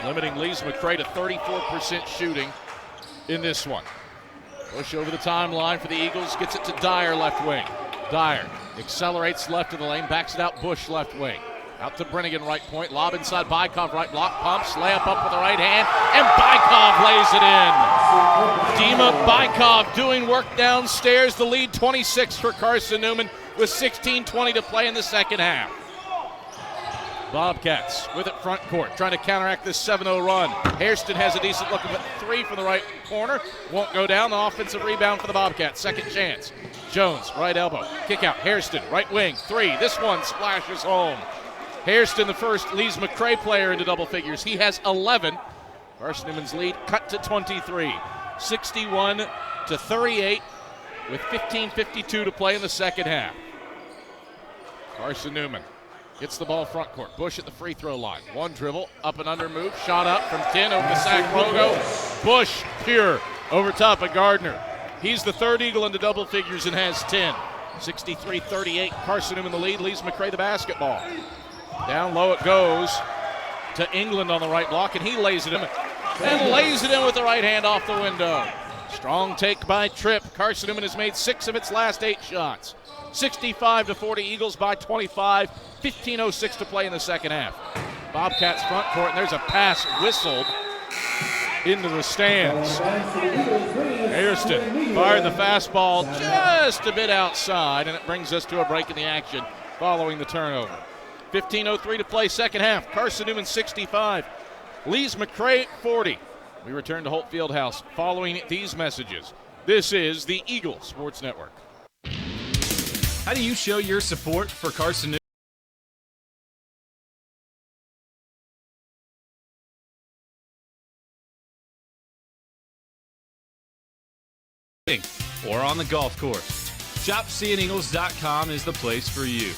limiting Lees-McRae to 34% shooting in this one. Push over the timeline for the Eagles, gets it to Dyer left wing. Dyer accelerates left of the lane, backs it out Bush left wing. Out to Brennigan right point, lob inside Bykov right block, pumps, layup up with the right hand, and Bykov lays it in. Dima Bykov doing work downstairs, the lead 26 for Carson-Newman with 16:20 to play in the second half. Bobcats with it front court, trying to counteract this 7-0 run. Hairston has a decent look at three from the right corner. Won't go down. The offensive rebound for the Bobcats. Second chance. Jones, right elbow. Kick out. Hairston, right wing. Three. This one splashes home. Hairston, the first Lees-McRae player into double figures. He has 11. Carson-Newman's lead cut to 23. 61-38 with 15:52 to play in the second half. Carson-Newman gets the ball front court. Bush at the free throw line. One dribble, up and under move. Shot up from 10 over the sack logo. Bush pure over top of Gardner. He's the third Eagle into double figures and has 10. 63-38. Carson-Newman the lead. Lees-McRae the basketball. Down low it goes to England on the right block, and he lays it in. And lays it in with the right hand off the window. Strong take by Tripp. Carson-Newman has made 6 of its last 8 shots. 65-40, Eagles by 25. 15:06 to play in the second half. Bobcats front court, and there's a pass whistled into the stands. Hairston fired the fastball just a bit outside, and it brings us to a break in the action following the turnover. 15:03 to play second half. Carson-Newman 65. Lees-McRae 40. We return to Holt Fieldhouse following these messages. This is the Eagle Sports Network. How do you show your support for Carson-Newman? Or on the golf course. ShopSeeingEagles.com is the place for you.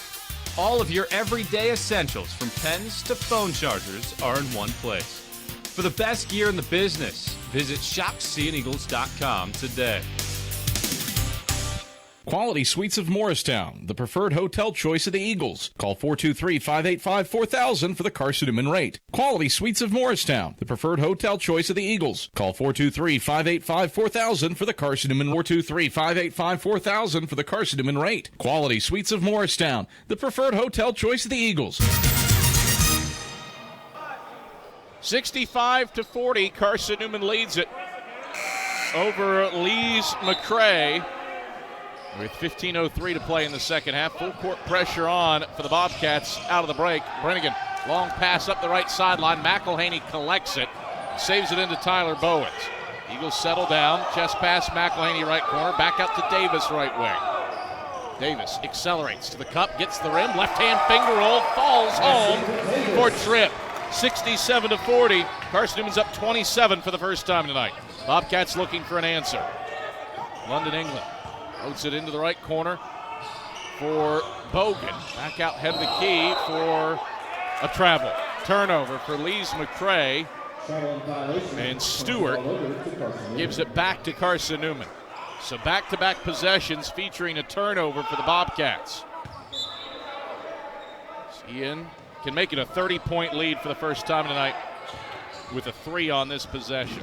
All of your everyday essentials, from pens to phone chargers, are in one place. For the best gear in the business, visit ShopSeeingEagles.com today. Quality Suites of Morristown, the preferred hotel choice of the Eagles. Call 423-585-4000 for the Carson-Newman rate. Quality Suites of Morristown, the preferred hotel choice of the Eagles. Call 423-585-4000 for the Carson-Newman 423-585-4000 for the Carson-Newman rate. Quality Suites of Morristown, the preferred hotel choice of the Eagles. 65-40, Carson-Newman leads it over Lees-McRae. With 15:03 to play in the second half. Full court pressure on for the Bobcats out of the break. Brennigan, long pass up the right sideline. McElhaney collects it. saves it into Tyler Bowens. Eagles settle down. Chest pass, McElhaney right corner. Back out to Davis right wing. Davis accelerates to the cup, gets the rim. Left-hand finger roll, falls home for Tripp. 67-40. Carson-Newman's up 27 for the first time tonight. Bobcats looking for an answer. London, England. Loads it into the right corner for Bogan. Back out head of the key for a travel. Turnover for Lees-McRae. And Stewart gives it back to Carson-Newman. So back-to-back possessions featuring a turnover for the Bobcats. Ian can make it a 30-point lead for the first time tonight with a 3 on this possession.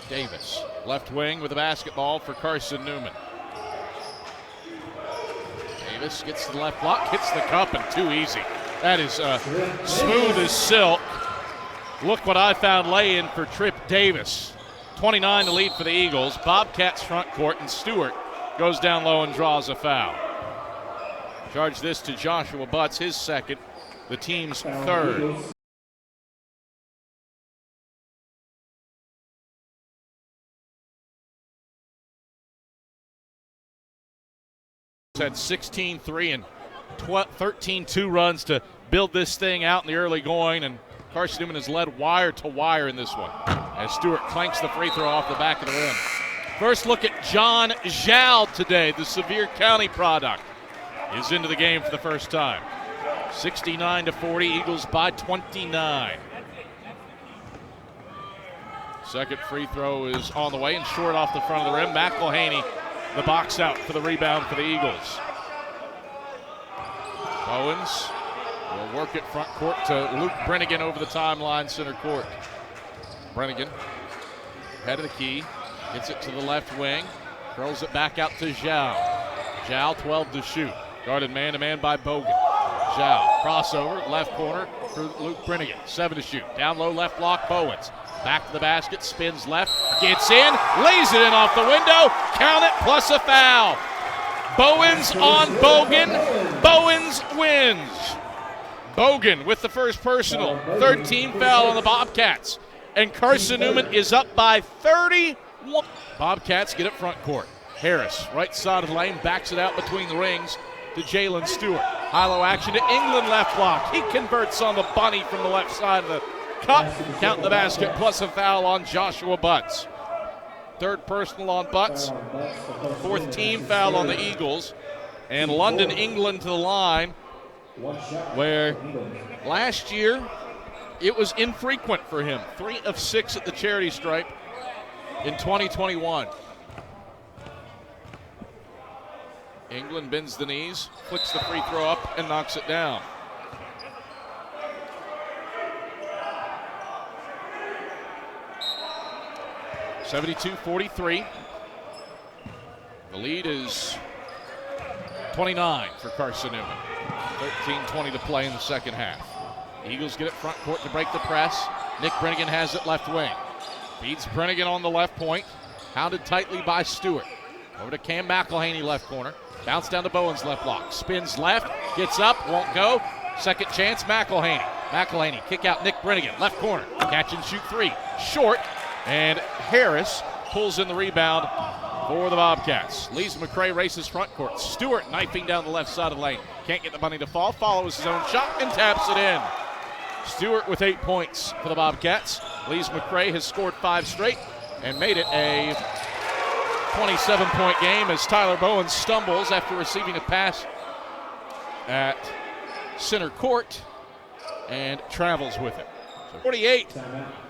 Davis, left wing with a basketball for Carson-Newman. Davis gets to the left block, hits the cup, and too easy. That is smooth as silk. Look what I found lay-in for Tripp Davis. 29 to lead for the Eagles. Bobcats front court, and Stewart goes down low and draws a foul. Charge this to Joshua Butts, his second, the team's third. Had 16-3 and 13-2 runs to build this thing out in the early going, and Carson-Newman has led wire to wire in this one as Stewart clanks the free throw off the back of the rim. First look at John Zhao today, the Sevier County product, is into the game for the first time. 69-40, Eagles by 29. Second free throw is on the way and short off the front of the rim. McElhaney, the box out for the rebound for the Eagles. Owens will work it front court to Luke Brennigan over the timeline, center court. Brennigan, head of the key, gets it to the left wing, throws it back out to Zhao. Zhao, 12 to shoot. Guarded man-to-man by Bogan. Zhao, crossover, left corner for Luke Brennigan. 7 to shoot. Down low, left block, Bowens. Back to the basket, spins left, gets in, lays it in off the window. Count it, plus a foul. Bowens on Bogan. Bowens wins. Bogan with the first personal. Third team foul on the Bobcats. And Carson-Newman is up by 31. Bobcats get it front court. Harris, right side of the lane, backs it out between the rings to Jalen Stewart. High-low action to England left block. He converts on the bunny from the left side of the cup. Count the basket, plus a foul on Joshua Butts. Third personal on Butts. Fourth team foul on the Eagles. And London, England to the line, where last year it was infrequent for him. 3 of 6 at the charity stripe in 2021. England bends the knees, flicks the free throw up, and knocks it down. (72-43). The lead is 29 for Carson-Newman. 13:20 to play in the second half. Eagles get it front court to break the press. Nick Brennigan has it left wing. Feeds Brennigan on the left point. Hounded tightly by Stewart. Over to Cam McElhaney, left corner. Bounce down to Bowen's left block. Spins left, gets up, won't go. Second chance, McElhaney. McElhaney, kick out Nick Brennigan, left corner. Catch and shoot 3. Short, and Harris pulls in the rebound for the Bobcats. Lees-McRae races front court. Stewart knifing down the left side of the lane. Can't get the money to fall, follows his own shot and taps it in. Stewart with 8 points for the Bobcats. Lees-McRae has scored 5 straight and made it a 27-point game as Tyler Bowen stumbles after receiving a pass at center court and travels with it. So 48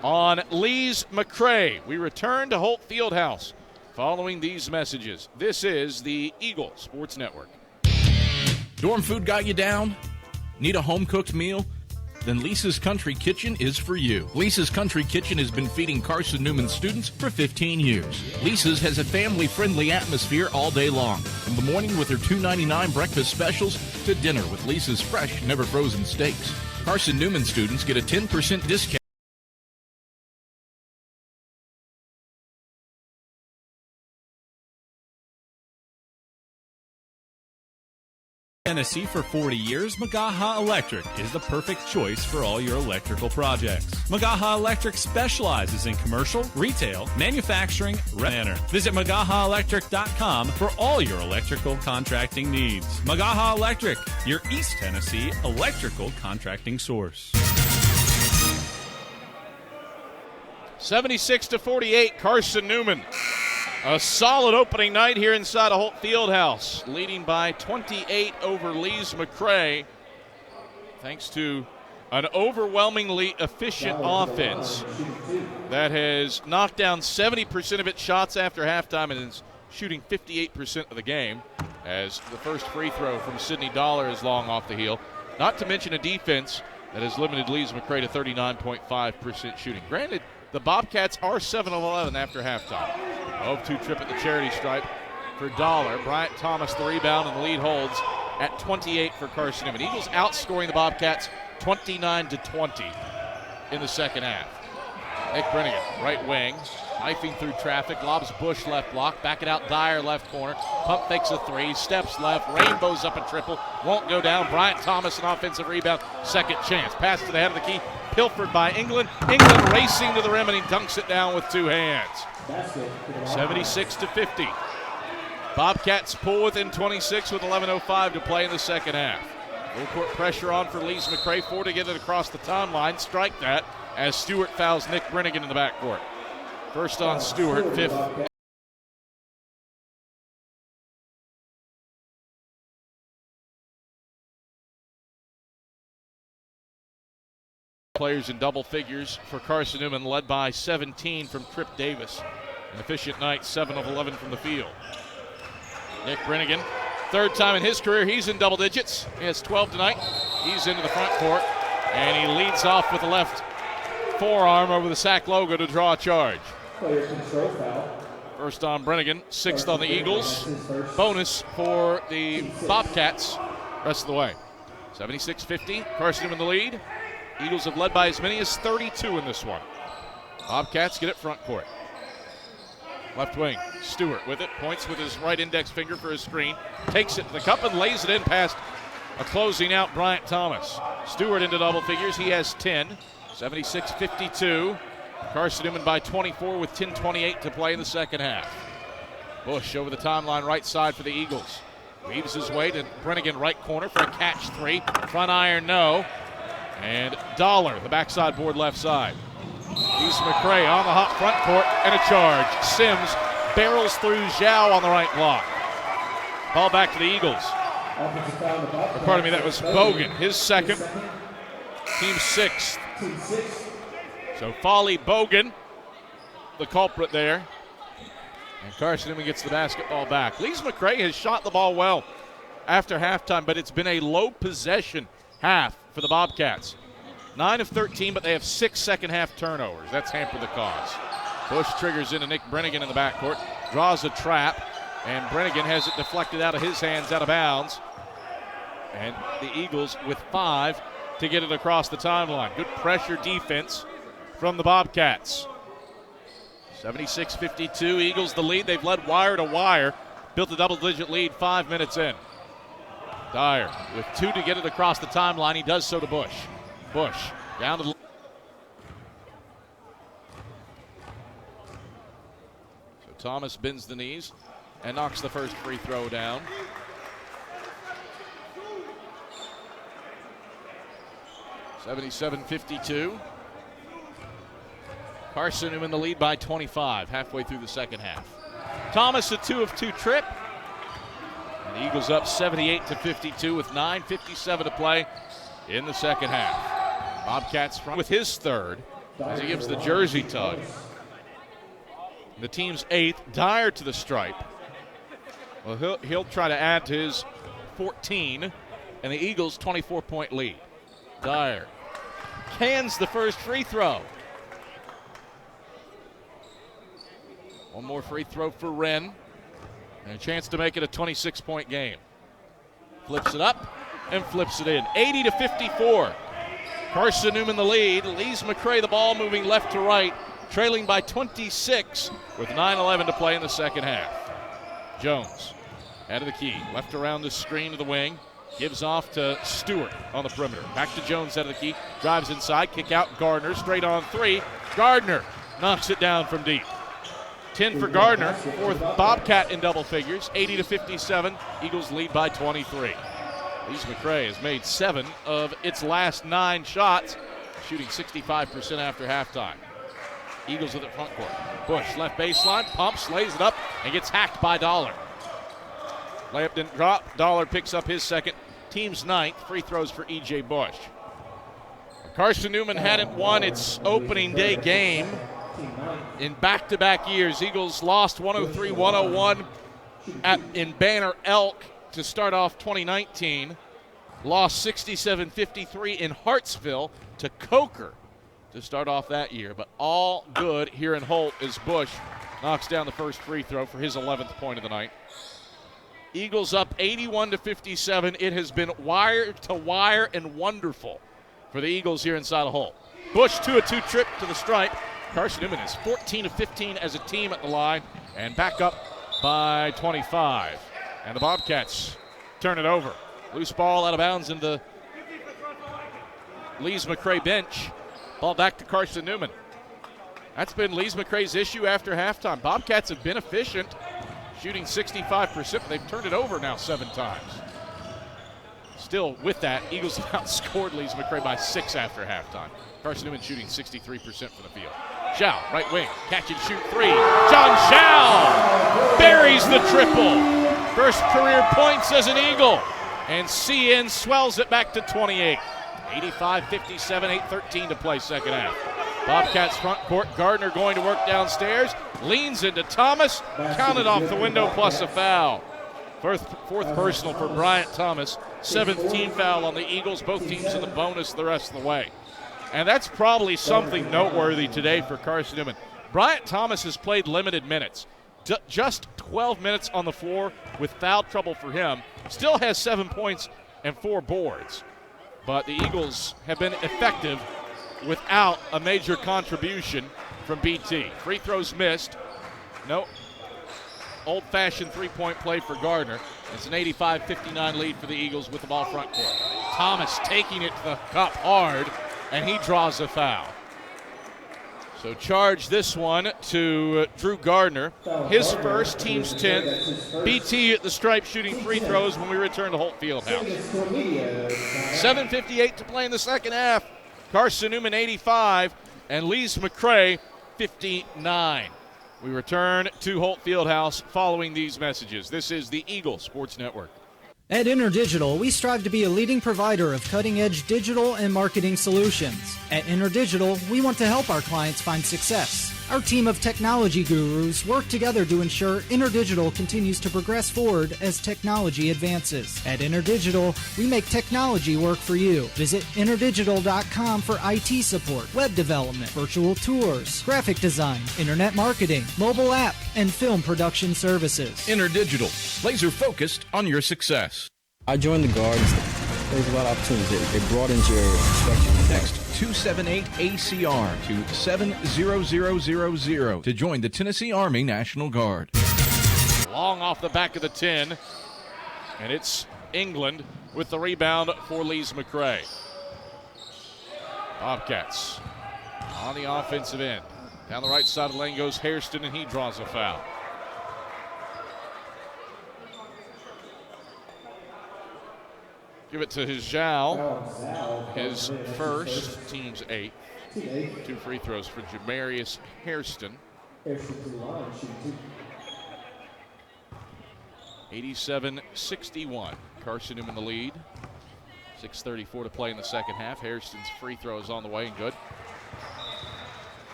on Lees-McRae. We return to Holt Fieldhouse following these messages. This is the Eagle Sports Network. Dorm food got you down? Need a home-cooked meal? Then Lisa's Country Kitchen is for you. Lisa's Country Kitchen has been feeding Carson-Newman students for 15 years. Lisa's has a family-friendly atmosphere all day long. From the morning with their $2.99 breakfast specials to dinner with Lisa's fresh, never-frozen steaks. Carson-Newman students get a 10% discount. Tennessee for 40 years, Magaha Electric is the perfect choice for all your electrical projects. Magaha Electric specializes in commercial, retail, manufacturing, manner. Visit MagahaElectric.com for all your electrical contracting needs. Magaha Electric, your East Tennessee electrical contracting source. 76-48, Carson-Newman. A solid opening night here inside of Holt Fieldhouse, leading by 28 over Lees-McRae, thanks to an overwhelmingly efficient offense that has knocked down 70% of its shots after halftime and is shooting 58% of the game, as the first free throw from Sidney Dollar is long off the heel. Not to mention a defense that has limited Lees-McRae to 39.5% shooting. Granted, the Bobcats are 7 of 11 after halftime. 0-2 trip at the charity stripe for Dollar. Bryant Thomas the rebound, and the lead holds at 28 for Carson-Newman. Eagles outscoring the Bobcats 29-20 in the second half. Nick Brennigan, right wing, knifing through traffic, lobs Bush left block, back it out Dyer left corner, pump fakes a three, steps left, rainbows up a triple, won't go down. Bryant Thomas an offensive rebound, second chance. Pass to the head of the key, pilfered by England. England racing to the rim, and he dunks it down with two hands. 76-50. Bobcats pull within 26 with 11:05 to play in the second half. Full court pressure on for Lees-McRae, 4 to get it across the timeline. Strike that as Stewart fouls Nick Brennigan in the backcourt. First on Stewart, fifth. Players in double figures for Carson-Newman, led by 17 from Trip Davis. An efficient night, 7 of 11 from the field. Nick Brennigan, third time in his career he's in double digits. He has 12 tonight. He's into the front court, and he leads off with the left forearm over the SAC logo to draw a charge. Player control foul. First on Brennigan, sixth on the Eagles. Bonus for the Bobcats rest of the way. 76-50, Carson-Newman the lead. Eagles have led by as many as 32 in this one. Bobcats get it front court. Left wing, Stewart with it, points with his right index finger for his screen, takes it to the cup and lays it in past a closing out Bryant Thomas. Stewart into double figures, he has 10. 76-52, Carson-Newman by 24 with 10:28 to play in the second half. Bush over the timeline right side for the Eagles. Weaves his way to Brennigan right corner for a catch three. Front iron, no. And Dollar, the backside board left side. Lees-McRae on the hot front court and a charge. Sims barrels through Zhao on the right block. Ball back to the Eagles. Or pardon me, that was Bogan, his second. Team sixth. So Folly Bogan, the culprit there. And Carson-Newman gets the basketball back. Lees-McRae has shot the ball well after halftime, but it's been a low possession half for the Bobcats. 9 of 13, but they have 6 second half turnovers. That's hampered the cause. Bush triggers into Nick Brennigan in the backcourt, draws a trap, and Brennigan has it deflected out of his hands, out of bounds. And the Eagles with 5 to get it across the timeline. Good pressure defense from the Bobcats. 76-52, Eagles the lead. They've led wire to wire, built a double-digit lead 5 minutes in. Dyer with 2 to get it across the timeline. He does so to Bush. Bush down to the... So Thomas bends the knees and knocks the first free throw down. (77-52). Carson-Newman the lead by 25 halfway through the second half. Thomas a 2 of 2 trip. And the Eagles up 78-52 with 9:57 to play in the second half. Bobcats front with his third as he gives the jersey tug. The team's 8th, Dyer to the stripe. Well, he'll try to add to his 14 and the Eagles' 24-point lead. Dyer cans the first free throw. One more free throw for Wren and a chance to make it a 26-point game. Flips it up and flips it in. 80-54. Carson-Newman the lead. Lees-McRae the ball moving left to right, trailing by 26 with 9:11 to play in the second half. Jones out of the key, left around the screen to the wing. Gives off to Stewart on the perimeter. Back to Jones out of the key. Drives inside. Kick out Gardner. Straight on three. Gardner knocks it down from deep. 10 for Gardner. Fourth Bobcat in double figures. 80-57. Eagles lead by 23. Lees-McRae has made 7 of its last 9 shots, shooting 65% after halftime. Eagles with it front court. Bush left baseline. Pumps, lays it up, and gets hacked by Dollar. Layup didn't drop. Dollar picks up his second. Team's 9th. Free throws for E.J. Bush. Carson-Newman hadn't won its opening day game in back-to-back years. Eagles lost 103-101 in Banner Elk to start off 2019. Lost 67-53 in Hartsville to Coker to start off that year. But all good here in Holt as Bush knocks down the first free throw for his 11th point of the night. Eagles up 81-57. It has been wire to wire and wonderful for the Eagles here inside of Holt. Bush 2-2 trip to the stripe. Carson-Newman is 14-15 as a team at the line and back up by 25. And the Bobcats turn it over. Loose ball out of bounds in the Lees-McRae bench. Ball back to Carson-Newman. That's been Lees-McRae's issue after halftime. Bobcats have been efficient, shooting 65%, but they've turned it over now 7 times. Still, with that, Eagles have outscored Lees-McRae by 6 after halftime. Carson-Newman shooting 63% from the field. Zhao, right wing, catch and shoot 3. John Zhao buries the triple. First career points as an Eagle. And CN swells it back to 28. 85-57, 8:13 to play second half. Bobcats front court. Gardner going to work downstairs. Leans into Thomas. Counted off the window plus a foul. Fourth personal for Bryant Thomas. 7th team foul on the Eagles. Both teams in the bonus the rest of the way. And that's probably something noteworthy today for Carson-Newman. Bryant Thomas has played limited minutes. Just 12 minutes on the floor with foul trouble for him. Still has 7 points and 4 boards. But the Eagles have been effective without a major contribution from BT. Free throws missed. No old-fashioned three-point play for Gardner. It's an 85-59 lead for the Eagles with the ball front court. Thomas taking it to the cup hard, and he draws a foul. So charge this one to Drew Gardner. His first, team's 10th. BT at the stripe shooting free throws when we return to Holt Fieldhouse. 7:58 to play in the second half. Carson-Newman 85 and Lees-McRae 59. We return to Holt Fieldhouse following these messages. This is the Eagle Sports Network. At InterDigital, we strive to be a leading provider of cutting-edge digital and marketing solutions. At InterDigital, we want to help our clients find success. Our team of technology gurus work together to ensure InterDigital continues to progress forward as technology advances. At InterDigital, we make technology work for you. Visit interdigital.com for IT support, web development, virtual tours, graphic design, internet marketing, mobile app, and film production services. InterDigital, laser focused on your success. I joined the Guards. There's a lot of opportunities. It broadens your perspective. Text 278-ACR to 70000 to join the Tennessee Army National Guard. Long off the back of the 10, and it's England with the rebound for Lees-McRae. Bobcats on the offensive end. Down the right side of the lane goes Hairston, and he draws a foul. Give it to Zhao, his first, team's 8th. 2 free throws for Jamarius Hairston. 87-61. Carson-Newman the lead. 6:34 to play in the second half. Hairston's free throw is on the way and good.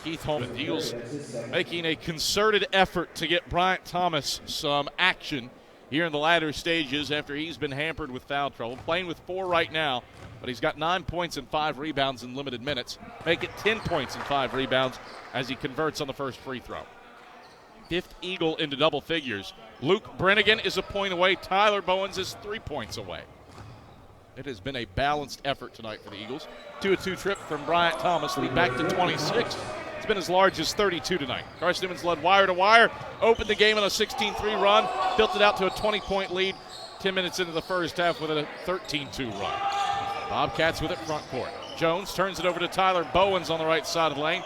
Keith Holman, the Eagles making a concerted effort to get Bryant Thomas some action here in the latter stages after he's been hampered with foul trouble. Playing with 4 right now, but he's got 9 points and 5 rebounds in limited minutes. Make it 10 points and 5 rebounds as he converts on the first free throw. 5th Eagle into double figures. Luke Brennigan is a point away. Tyler Bowens is 3 points away. It has been a balanced effort tonight for the Eagles. 2-2 trip from Bryant Thomas. Lead back to 26. It's been as large as 32 tonight. Carson-Newman's led wire to wire, opened the game on a 16-3 run, built it out to a 20-point lead 10 minutes into the first half with a 13-2 run. Bobcats with it front court. Jones turns it over to Tyler Bowens on the right side of the lane.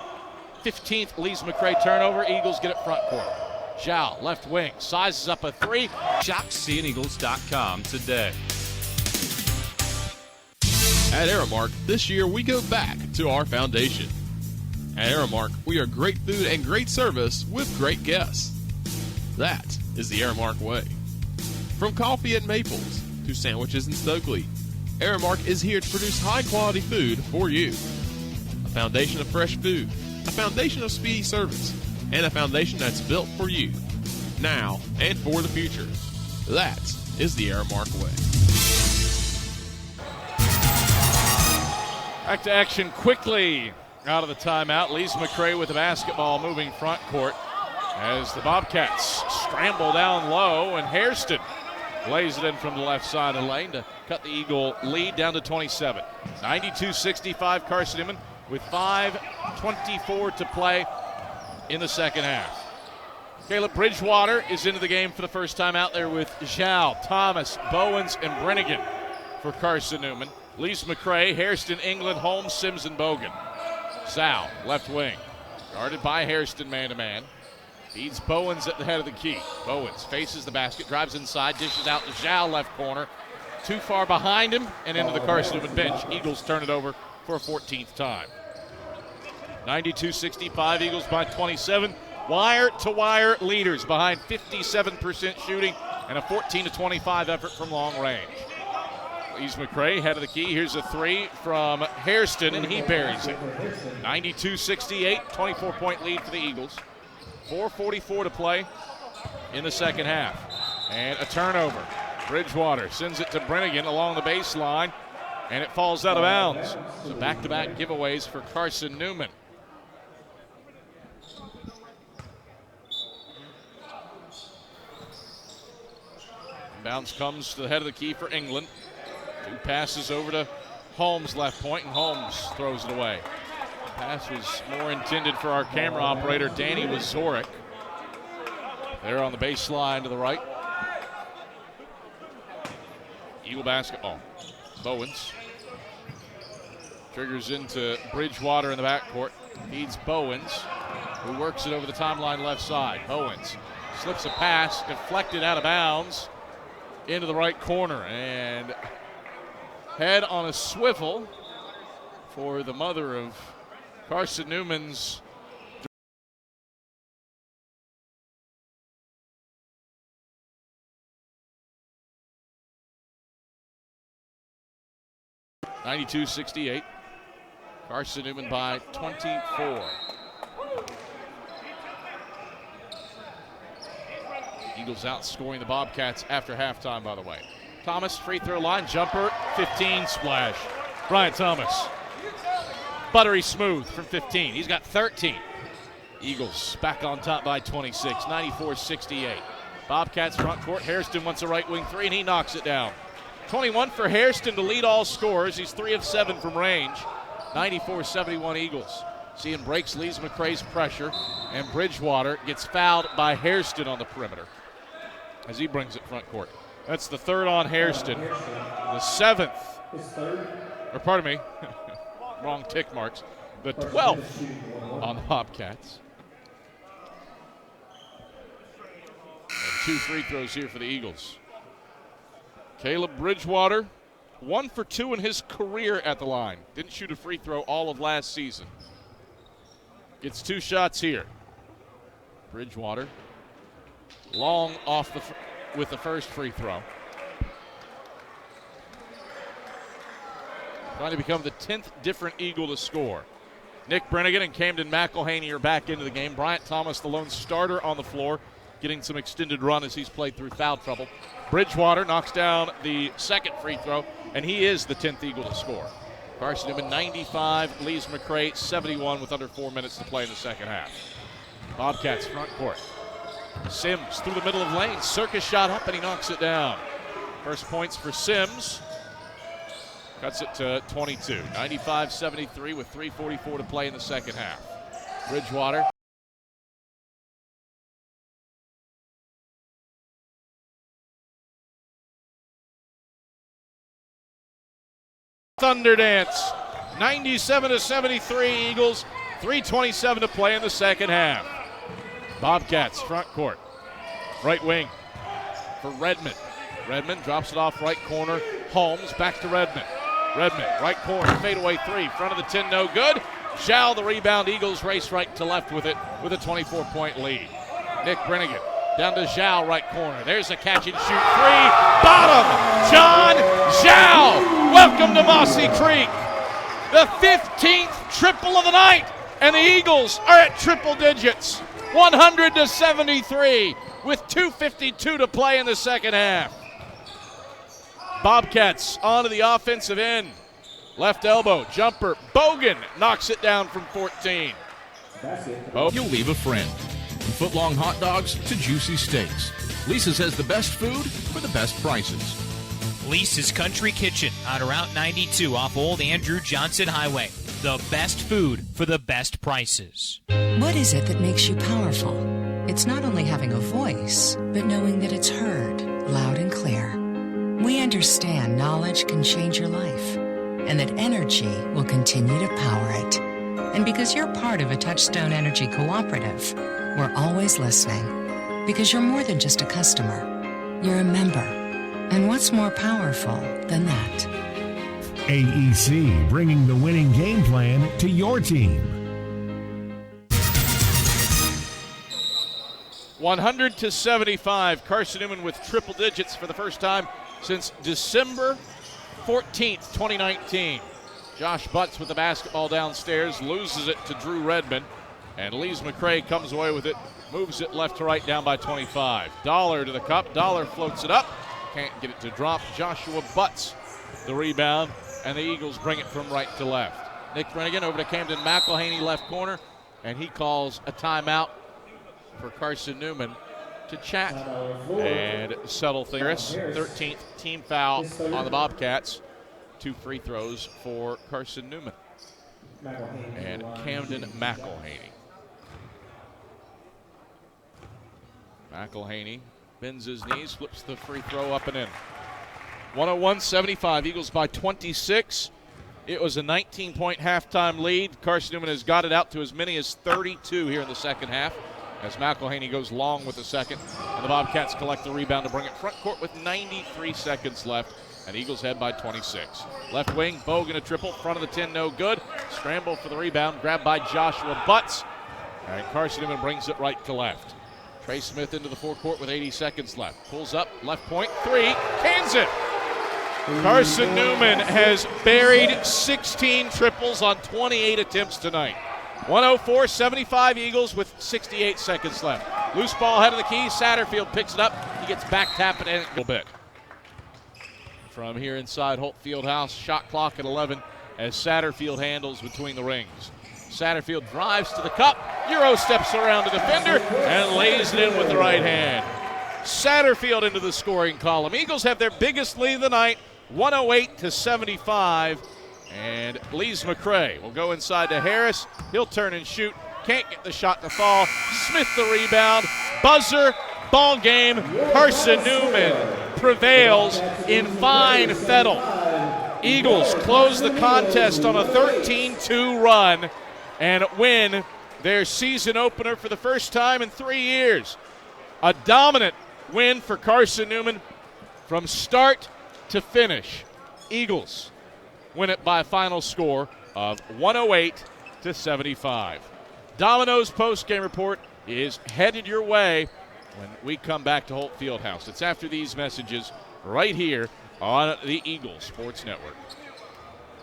15th Lees-McRae turnover. Eagles get it front court. Zhao, left wing, sizes up a three. Shop seeandeagles.com today. At Aramark, this year we go back to our foundation. At Aramark, we are great food and great service with great guests. That is the Aramark way. From coffee at Maples to sandwiches in Stokely, Aramark is here to produce high-quality food for you. A foundation of fresh food, a foundation of speedy service, and a foundation that's built for you, now and for the future. That is the Aramark way. Back to action quickly out of the timeout. Lees-McRae with the basketball moving front court as the Bobcats scramble down low, and Hairston lays it in from the left side of the lane to cut the Eagle lead down to 27. 92-65 Carson-Newman with 5:24 to play in the second half. Caleb Bridgewater is into the game for the first time out there with Zhao, Thomas, Bowens, and Brennigan for Carson-Newman. Lees-McRae, Hairston, England, Holmes, Sims, and Bogan. Zhao, left wing, guarded by Hairston man-to-man. Feeds Bowens at the head of the key. Bowens faces the basket, drives inside, dishes out to Zhao, left corner. Too far behind him and into the Carson-Newman bench. Eagles turn it over for a 14th time. 92-65, Eagles by 27. Wire-to-wire leaders behind 57% shooting and a 14-25 effort from long range. Lees-McRae, head of the key. Here's a three from Hairston, and he buries it. 92-68, 24-point lead for the Eagles. 4:44 to play in the second half. And a turnover. Bridgewater sends it to Brennigan along the baseline, and it falls out of bounds. So back-to-back giveaways for Carson-Newman. Bounce comes to the head of the key for England. Two passes over to Holmes, left point, and Holmes throws it away. The pass was more intended for our camera operator, Danny Wazorek. There on the baseline to the right. Eagle basketball. Bowens triggers into Bridgewater in the backcourt. Feeds Bowens, who works it over the timeline left side. Bowens slips a pass, deflected out of bounds into the right corner, and head on a swivel for the mother of Carson-Newman's (92-68). Carson-Newman by 24. Eagles outscoring the Bobcats after halftime, by the way. Thomas, free throw line, jumper, 15, splash. Bryant Thomas, buttery smooth from 15. He's got 13. Eagles back on top by 26, 94-68. Bobcats front court. Hairston wants a right wing three, and he knocks it down. 21 for Hairston to lead all scorers. He's 3 of 7 from range. 94-71 Eagles. Seeing breaks Lees-McRae's pressure, and Bridgewater gets fouled by Hairston on the perimeter as he brings it front court. That's the third on Hairston. The 7th, or pardon me, wrong tick marks. The 12th on the Bobcats. And 2 free throws here for the Eagles. Caleb Bridgewater, 1 for 2 in his career at the line. Didn't shoot a free throw all of last season. Gets 2 shots here. Bridgewater, long off with the first free throw. Trying to become the 10th different Eagle to score. Nick Brennigan and Camden McElhaney are back into the game. Bryant Thomas, the lone starter on the floor, getting some extended run as he's played through foul trouble. Bridgewater knocks down the second free throw, and he is the 10th Eagle to score. Carson-Newman 95, Lees-McRae 71 with under 4 minutes to play in the second half. Bobcats front court. Sims through the middle of lane. Circus shot up, and he knocks it down. First points for Sims. Cuts it to 22. 95-73 with 3:44 to play in the second half. Bridgewater. Thunderdance. 97-73 Eagles. 3:27 to play in the second half. Bobcats front court. Right wing for Redmond. Redmond drops it off right corner. Holmes back to Redmond. Redmond, right corner, fadeaway three. Front of the 10, no good. Zhao the rebound. Eagles race right to left with it with a 24-point lead. Nick Brennigan down to Zhao, right corner. There's a catch and shoot three. Bottom, John Zhao. Welcome to Mossy Creek. The 15th triple of the night, and the Eagles are at triple digits. 100-73 with 2:52 to play in the second half. Bobcats onto the offensive end. Left elbow, jumper. Bogan knocks it down from 14. You'll leave a friend. From foot-long hot dogs to juicy steaks, Lisa's has the best food for the best prices. Lisa's Country Kitchen on Route 92 off Old Andrew Johnson Highway. The best food for the best prices. What is it that makes you powerful? It's not only having a voice, but knowing that it's heard loud and clear. We understand knowledge can change your life, and that energy will continue to power it. And because you're part of a Touchstone Energy Cooperative, we're always listening. Because you're more than just a customer, you're a member. And what's more powerful than that? AEC, bringing the winning game plan to your team. 100-75. Carson-Newman with triple digits for the first time since December 14th, 2019. Josh Butts with the basketball downstairs, loses it to Drew Redmond, and Lees-McRae comes away with it, moves it left to right down by 25. Dollar to the cup. Dollar floats it up. Can't get it to drop. Joshua Butts the rebound, and the Eagles bring it from right to left. Nick Brennigan over to Camden McElhaney, left corner, and he calls a timeout for Carson-Newman to chat and settle things. 13th team foul on the Bobcats. 2 free throws for Carson-Newman and Camden McElhaney. McElhaney bends his knees, flips the free throw up and in. 101-75, Eagles by 26. It was a 19-point halftime lead. Carson-Newman has got it out to as many as 32 here in the second half as McElhaney goes long with the second, and the Bobcats collect the rebound to bring it front court with 93 seconds left, and Eagles head by 26. Left wing, Bogan a triple, front of the 10, no good. Scramble for the rebound, grabbed by Joshua Butts, and Carson-Newman brings it right to left. Trey Smith into the forecourt with 80 seconds left. Pulls up, left point, three, cans it. Carson-Newman has buried 16 triples on 28 attempts tonight. 104-75 Eagles with 68 seconds left. Loose ball head of the key. Satterfield picks it up. He gets back tapping in a little bit. From here inside Holt Fieldhouse, shot clock at 11 as Satterfield handles between the rings. Satterfield drives to the cup. Euro steps around the defender and lays it in with the right hand. Satterfield into the scoring column. Eagles have their biggest lead of the night, 108-75. And Lees-McRae will go inside to Harris. He'll turn and shoot. Can't get the shot to fall. Smith the rebound. Buzzer. Ball game. Carson-Newman prevails in fine fettle. Eagles close the contest on a 13-2 run and win their season opener for the first time in 3 years. A dominant win for Carson-Newman from start to finish. Eagles win it by a final score of 108-75. Domino's post-game report is headed your way when we come back to Holt Fieldhouse. It's after these messages right here on the Eagles Sports Network.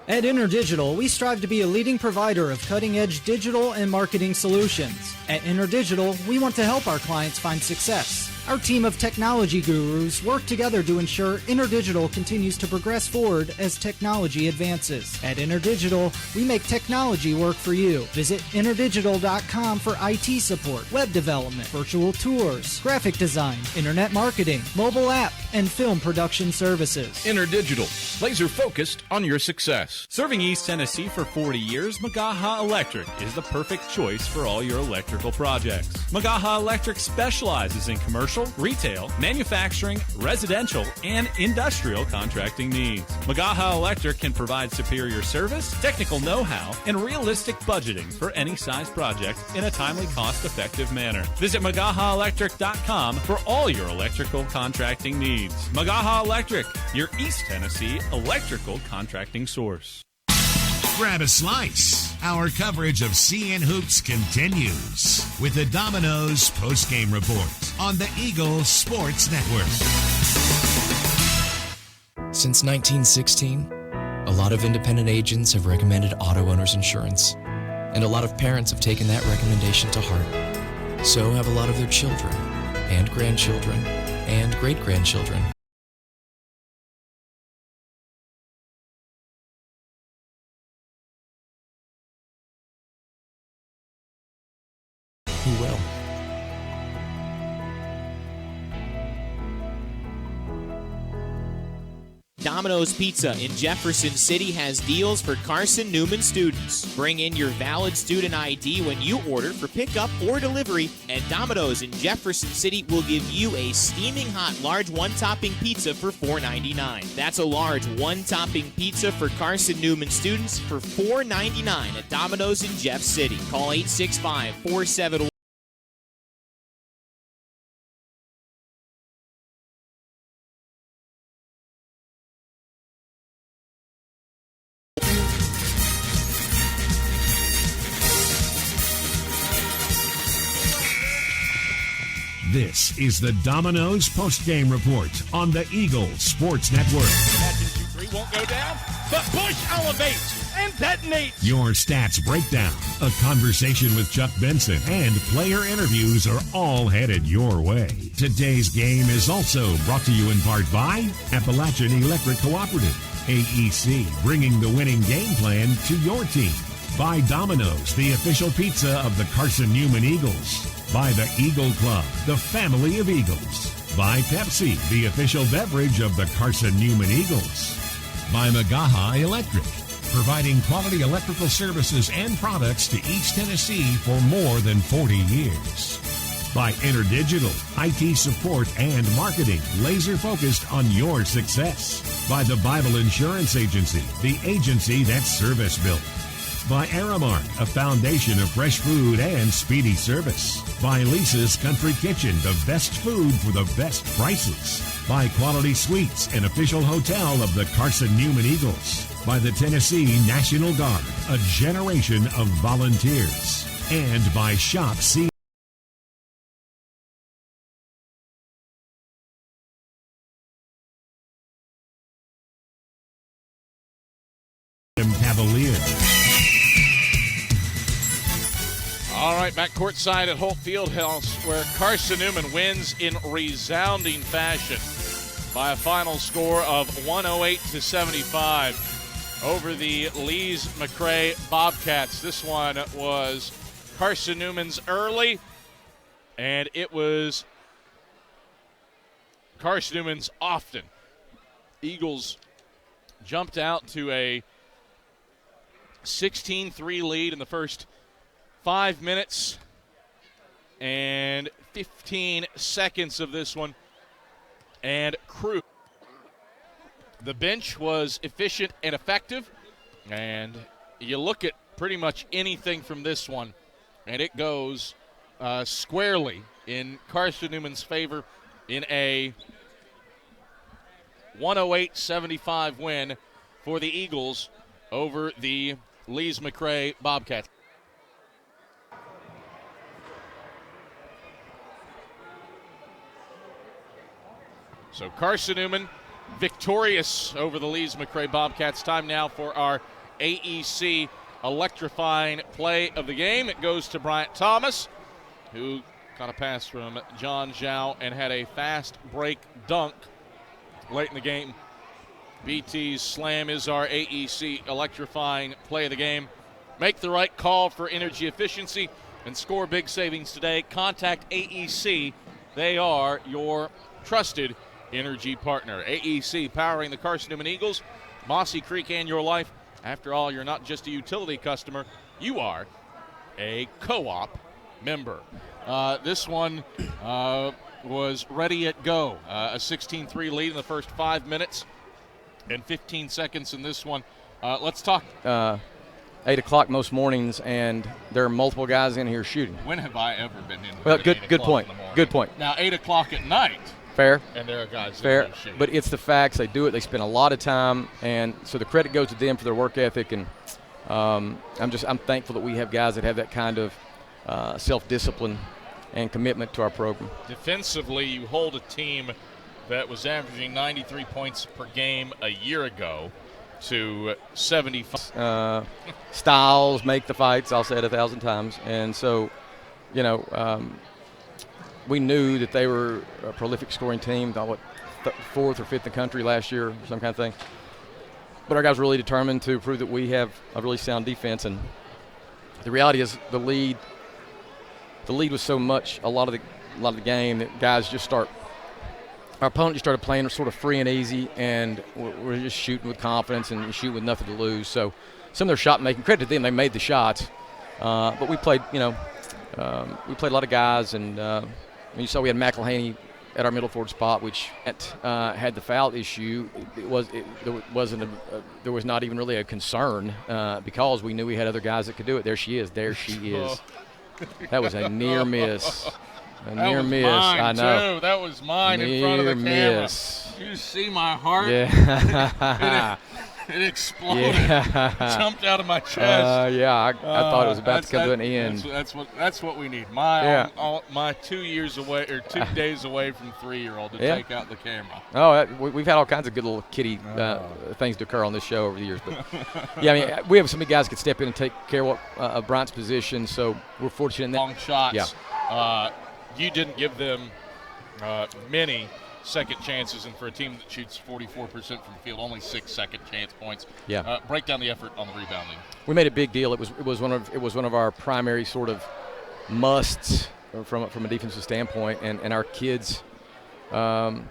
At InterDigital, we strive to be a leading provider of cutting-edge digital and marketing solutions. At InterDigital, we want to help our clients find success. Our team of technology gurus work together to ensure InterDigital continues to progress forward as technology advances. At InterDigital, we make technology work for you. Visit interdigital.com for IT support, web development, virtual tours, graphic design, internet marketing, mobile app, and film production services. InterDigital, laser focused on your success. Serving East Tennessee for 40 years, Magaha Electric is the perfect choice for all your electrical projects. Magaha Electric specializes in commercial, retail, manufacturing, residential, and industrial contracting needs. Magaha Electric can provide superior service, technical know-how, and realistic budgeting for any size project in a timely, cost-effective manner. Visit MagahaElectric.com for all your electrical contracting needs. Magaha Electric, your East Tennessee electrical contracting source. Grab a slice. Our coverage of CN Hoops continues with the Domino's postgame report on the Eagles Sports Network. Since 1916, a lot of independent agents have recommended auto owners insurance, and a lot of parents have taken that recommendation to heart. So have a lot of their children, and grandchildren, and great-grandchildren. Who will? Domino's Pizza in Jefferson City has deals for Carson-Newman students. Bring in your valid student ID when you order for pickup or delivery, and Domino's in Jefferson City will give you a steaming hot large one-topping pizza for $4.99. That's a large one-topping pizza for Carson-Newman students for $4.99 at Domino's in Jeff City. Call 865-471. This is the Domino's postgame report on the Eagles Sports Network. Catch and 2-3 won't go down, but Bush elevates and detonates. Your stats breakdown, a conversation with Chuck Benson, and player interviews are all headed your way. Today's game is also brought to you in part by Appalachian Electric Cooperative, AEC, bringing the winning game plan to your team. By Domino's, the official pizza of the Carson-Newman Eagles. By the Eagle Club, the family of Eagles. By Pepsi, the official beverage of the Carson-Newman Eagles. By Magaha Electric, providing quality electrical services and products to East Tennessee for more than 40 years. By InterDigital, IT support and marketing laser focused on your success. By the Bible Insurance Agency, the agency that's service built. By Aramark, a foundation of fresh food and speedy service. By Lisa's Country Kitchen, the best food for the best prices. By Quality Suites, an official hotel of the Carson-Newman Eagles. By the Tennessee National Guard, a generation of volunteers. And by Shop C. Cavaliers. All right, back courtside at Holt Fieldhouse, where Carson-Newman wins in resounding fashion by a final score of 108-75 over the Lees-McRae Bobcats. This one was Carson-Newman's early, and it was Carson-Newman's often. Eagles jumped out to a 16-3 lead in the first 5 minutes and 15 seconds of this one, and crew. The bench was efficient and effective, and you look at pretty much anything from this one, and it goes squarely in Carson-Newman's favor in a 108-75 win for the Eagles over the Lees-McRae Bobcats. So Carson-Newman victorious over the Lees-McRae Bobcats. Time now for our AEC electrifying play of the game. It goes to Bryant Thomas, who Caught a pass from John Zhao and had a fast break dunk late in the game. BT's slam is our AEC electrifying play of the game. Make the right call for energy efficiency and score big savings today. Contact AEC. They are your trusted energy partner. AEC, powering the Carson-Newman Eagles, Mossy Creek, and your life. After all, you're not just a utility customer. You are a co-op member. This one was ready at go. A 16-3 lead in the first 5 minutes and 15 seconds in this one. Let's talk. 8 o'clock most mornings, and there are multiple guys in here shooting. When have I ever been in? Well, good point. Good point. Now 8 o'clock at night. Fair. And there are guys fair, that shooting. But it's the facts. They do it. They spend a lot of time, and so the credit goes to them for their work ethic. And I'm thankful that we have guys that have that kind of self-discipline and commitment to our program. Defensively, you hold a team that was averaging 93 points per game a year ago to 75. Styles make the fights, I'll say it 1,000 times. And so, we knew that they were a prolific scoring team, fourth or fifth in the country last year, some kind of thing. But our guys were really determined to prove that we have a really sound defense. And the reality is the lead was so much a lot of the game that guys just our opponent just started playing sort of free and easy, and we're just shooting with confidence and shoot with nothing to lose. So some of their shot making, credit to them, they made the shots. But we played, we played a lot of guys, and you saw we had McElhaney at our middle forward spot, which had the foul issue. There was not even really a concern because we knew we had other guys that could do it. There she is. That was a near miss. Near miss. Mine, I know. Too. That was mine in front of the camera. Miss. You see my heart? Yeah. It exploded. Yeah. Jumped out of my chest. I thought it was about to come to an end. That's what we need. My 2 years away or 2 days away from 3-year-old to take out the camera. Oh, we've had all kinds of good little kiddie things to occur on this show over the years. But we have so many guys that could step in and take care of Bryant's position. So we're fortunate in that. Long shots. Yeah. You didn't give them many second chances, and for a team that shoots 44% from the field, only 6 second chance points. Yeah. Break down the effort on the rebounding. We made a big deal. It was one of our primary sort of musts from a defensive standpoint, and our kids. And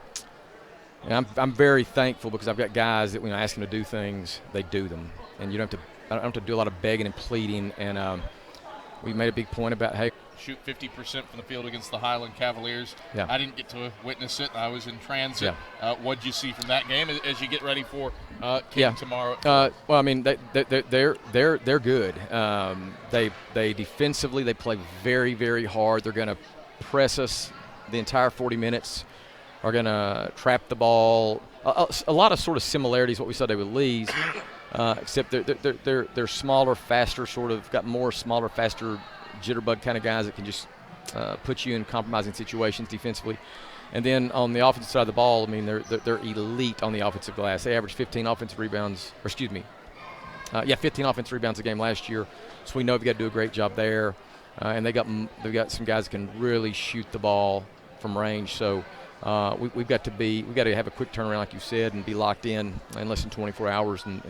I'm very thankful because I've got guys that when I ask them to do things, they do them, and I don't have to do a lot of begging and pleading. And we made a big point about shoot 50% from the field against the Highland Cavaliers. Yeah. I didn't get to witness it. I was in transit. Yeah. What did you see from that game as you get ready for King tomorrow? Well, I mean, they're good. They defensively they play very, very hard. They're going to press us the entire 40 minutes. Are going to trap the ball. A lot of sort of similarities what we saw today with Lees, except they're smaller, faster, sort of got more smaller, faster jitterbug kind of guys that can just put you in compromising situations defensively. And then on the offensive side of the ball, I mean, they're elite on the offensive glass. They averaged 15 offensive rebounds, 15 offensive rebounds a game last year. So we know we've got to do a great job there. And they've got some guys that can really shoot the ball from range. So we've got to have a quick turnaround, like you said, and be locked in less than 24 hours and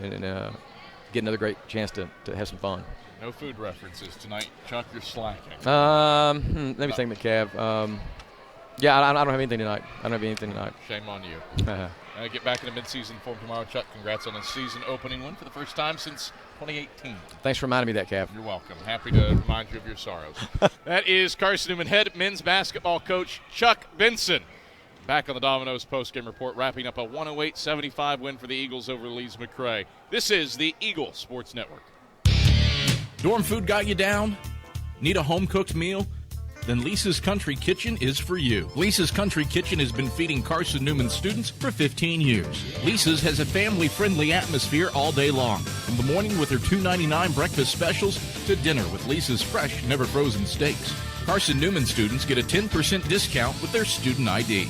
get another great chance to have some fun. No food references tonight. Chuck, you're slacking. Let me think, McCav. I don't have anything tonight. Shame on you. Get back into midseason form tomorrow. Chuck, congrats on a season opening win for the first time since 2018. Thanks for reminding me of that, Cav. You're welcome. Happy to remind you of your sorrows. That is Carson-Newman head men's basketball coach Chuck Benson. Back on the Domino's postgame report, wrapping up a 108-75 win for the Eagles over Lees-McRae. This is the Eagle Sports Network. Dorm food got you down? Need a home-cooked meal? Then Lisa's Country Kitchen is for you. Lisa's Country Kitchen has been feeding Carson-Newman students for 15 years. Lisa's has a family-friendly atmosphere all day long, from the morning with their $2.99 breakfast specials to dinner with Lisa's fresh, never-frozen steaks. Carson-Newman students get a 10% discount with their student ID.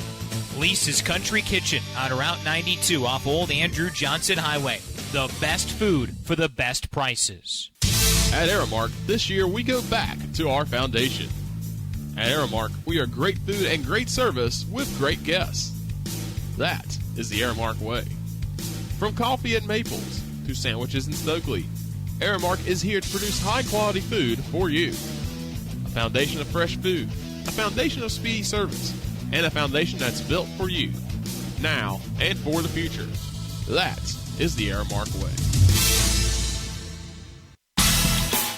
Lisa's Country Kitchen on Route 92 off Old Andrew Johnson Highway. The best food for the best prices. At Aramark, this year we go back to our foundation. At Aramark, we are great food and great service with great guests. That is the Aramark way. From coffee at Maples to sandwiches in Stokely, Aramark is here to produce high-quality food for you. A foundation of fresh food, a foundation of speedy service, and a foundation that's built for you, now and for the future. That is the Aramark way.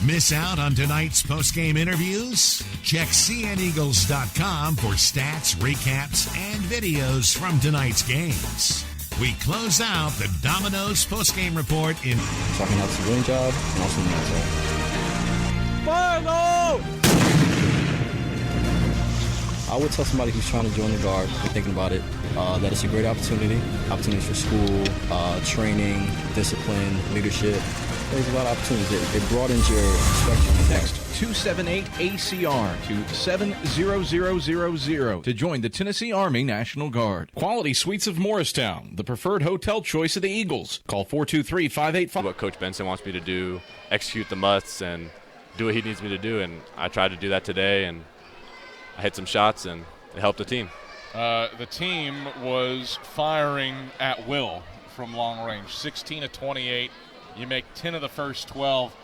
Miss out on tonight's post-game interviews? Check cneagles.com for stats, recaps, and videos from tonight's games. We close out the Domino's post-game report in... So I can have a civilian job and also military. Final! I would tell somebody who's trying to join the Guard and thinking about it that it's a great opportunity. Opportunities for school, training, discipline, leadership. There's a lot of opportunities. It broadens your spectrum. Text 278-ACR to 70000 to join the Tennessee Army National Guard. Quality Suites of Morristown, the preferred hotel choice of the Eagles. Call 423-585. What Coach Benson wants me to do, execute the musts, and do what he needs me to do. And I tried to do that today, and I hit some shots, and it helped the team. The team was firing at will from long range, 16 of 28. You make 10 of the first 12.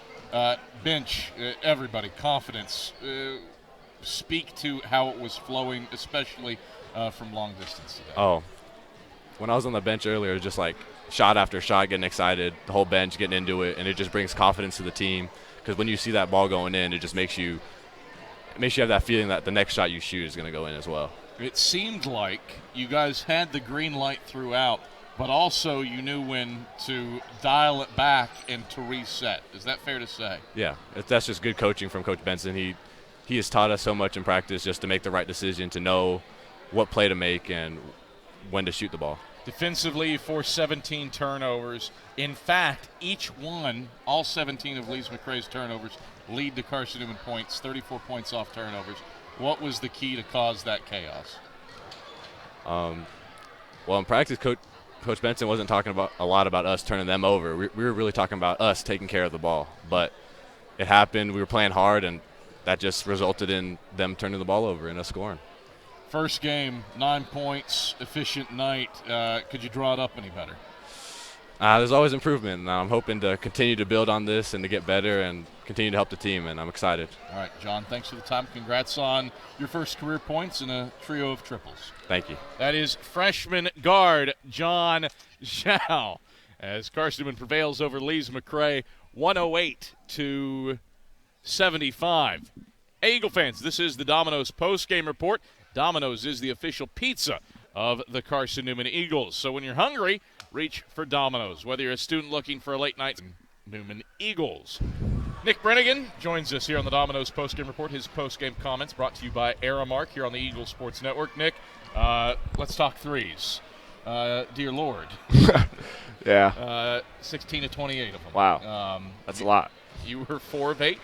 Bench, everybody, confidence. Speak to how it was flowing, especially from long distance today. Oh, when I was on the bench earlier, it was just like shot after shot, getting excited, the whole bench getting into it, and it just brings confidence to the team. Because when you see that ball going in, it just makes you have that feeling that the next shot you shoot is going to go in as well. It seemed like you guys had the green light throughout, but also you knew when to dial it back and to reset. Is that fair to say? Yeah, that's just good coaching from Coach Benson. He has taught us so much in practice just to make the right decision, to know what play to make and when to shoot the ball. Defensively, you forced 17 turnovers. In fact, each one, all 17 of Lees-McRae's turnovers, lead to Carson-Newman points, 34 points off turnovers. What was the key to cause that chaos? Well, in practice, Coach Benson wasn't talking a lot about us turning them over. We were really talking about us taking care of the ball. But it happened. We were playing hard, and that just resulted in them turning the ball over and us scoring. First game, 9 points, efficient night. Could you draw it up any better? There's always improvement, and I'm hoping to continue to build on this and to get better and continue to help the team, and I'm excited. All right, John, thanks for the time. Congrats on your first career points in a trio of triples. Thank you. That is freshman guard John Zhao as Carson-Newman prevails over Lees-McRae 108-75. Hey, Eagle fans, this is the Domino's postgame report. Domino's is the official pizza of the Carson-Newman Eagles. So when you're hungry, reach for Domino's. Whether you're a student looking for a late night, Newman Eagles. Nick Brennigan joins us here on the Domino's postgame report. His postgame comments brought to you by Aramark here on the Eagles Sports Network. Nick, let's talk threes. Dear Lord. Yeah. 16 to 28 of them. Wow. That's a lot. You were 4 of 8.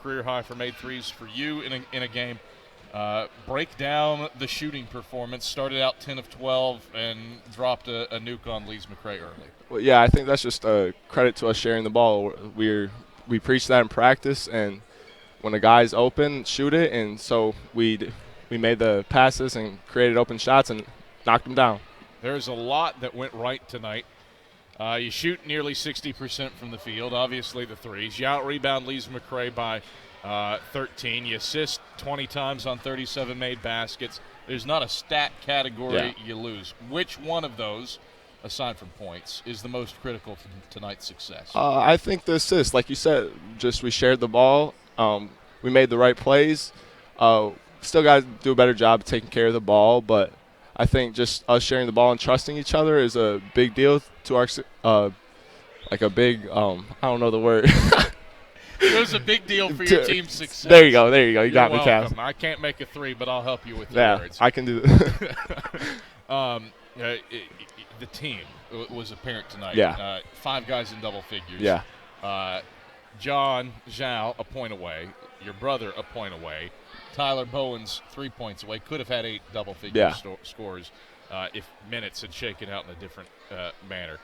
Career high for made threes for you in a game. Break down the shooting performance. Started out 10 of 12 and dropped a nuke on Lees-McRae early. Well, yeah, I think that's just a credit to us sharing the ball. We preach that in practice, and when the guy's open, shoot it. And so we made the passes and created open shots and knocked them down. There's a lot that went right tonight. You shoot nearly 60% from the field, obviously the threes. You out-rebound Lees-McRae by 13. You assist 20 times on 37 made baskets. There's not a stat category you lose. Which one of those, aside from points, is the most critical to tonight's success? I think the assist, like you said, just we shared the ball. We made the right plays. Still got to do a better job of taking care of the ball, but I think just us sharing the ball and trusting each other is a big deal to our like a big I don't know the word. It was a big deal for your team's success. There you go. You got me, Cass. I can't make a three, but I'll help you with the words. I can do that. The team was apparent tonight. Yeah. 5 guys in double figures. Yeah. John Zhao, a point away. Your brother, a point away. Tyler Bowen's 3 points away. Could have had 8 double-figure scores if minutes had shaken out in a different manner.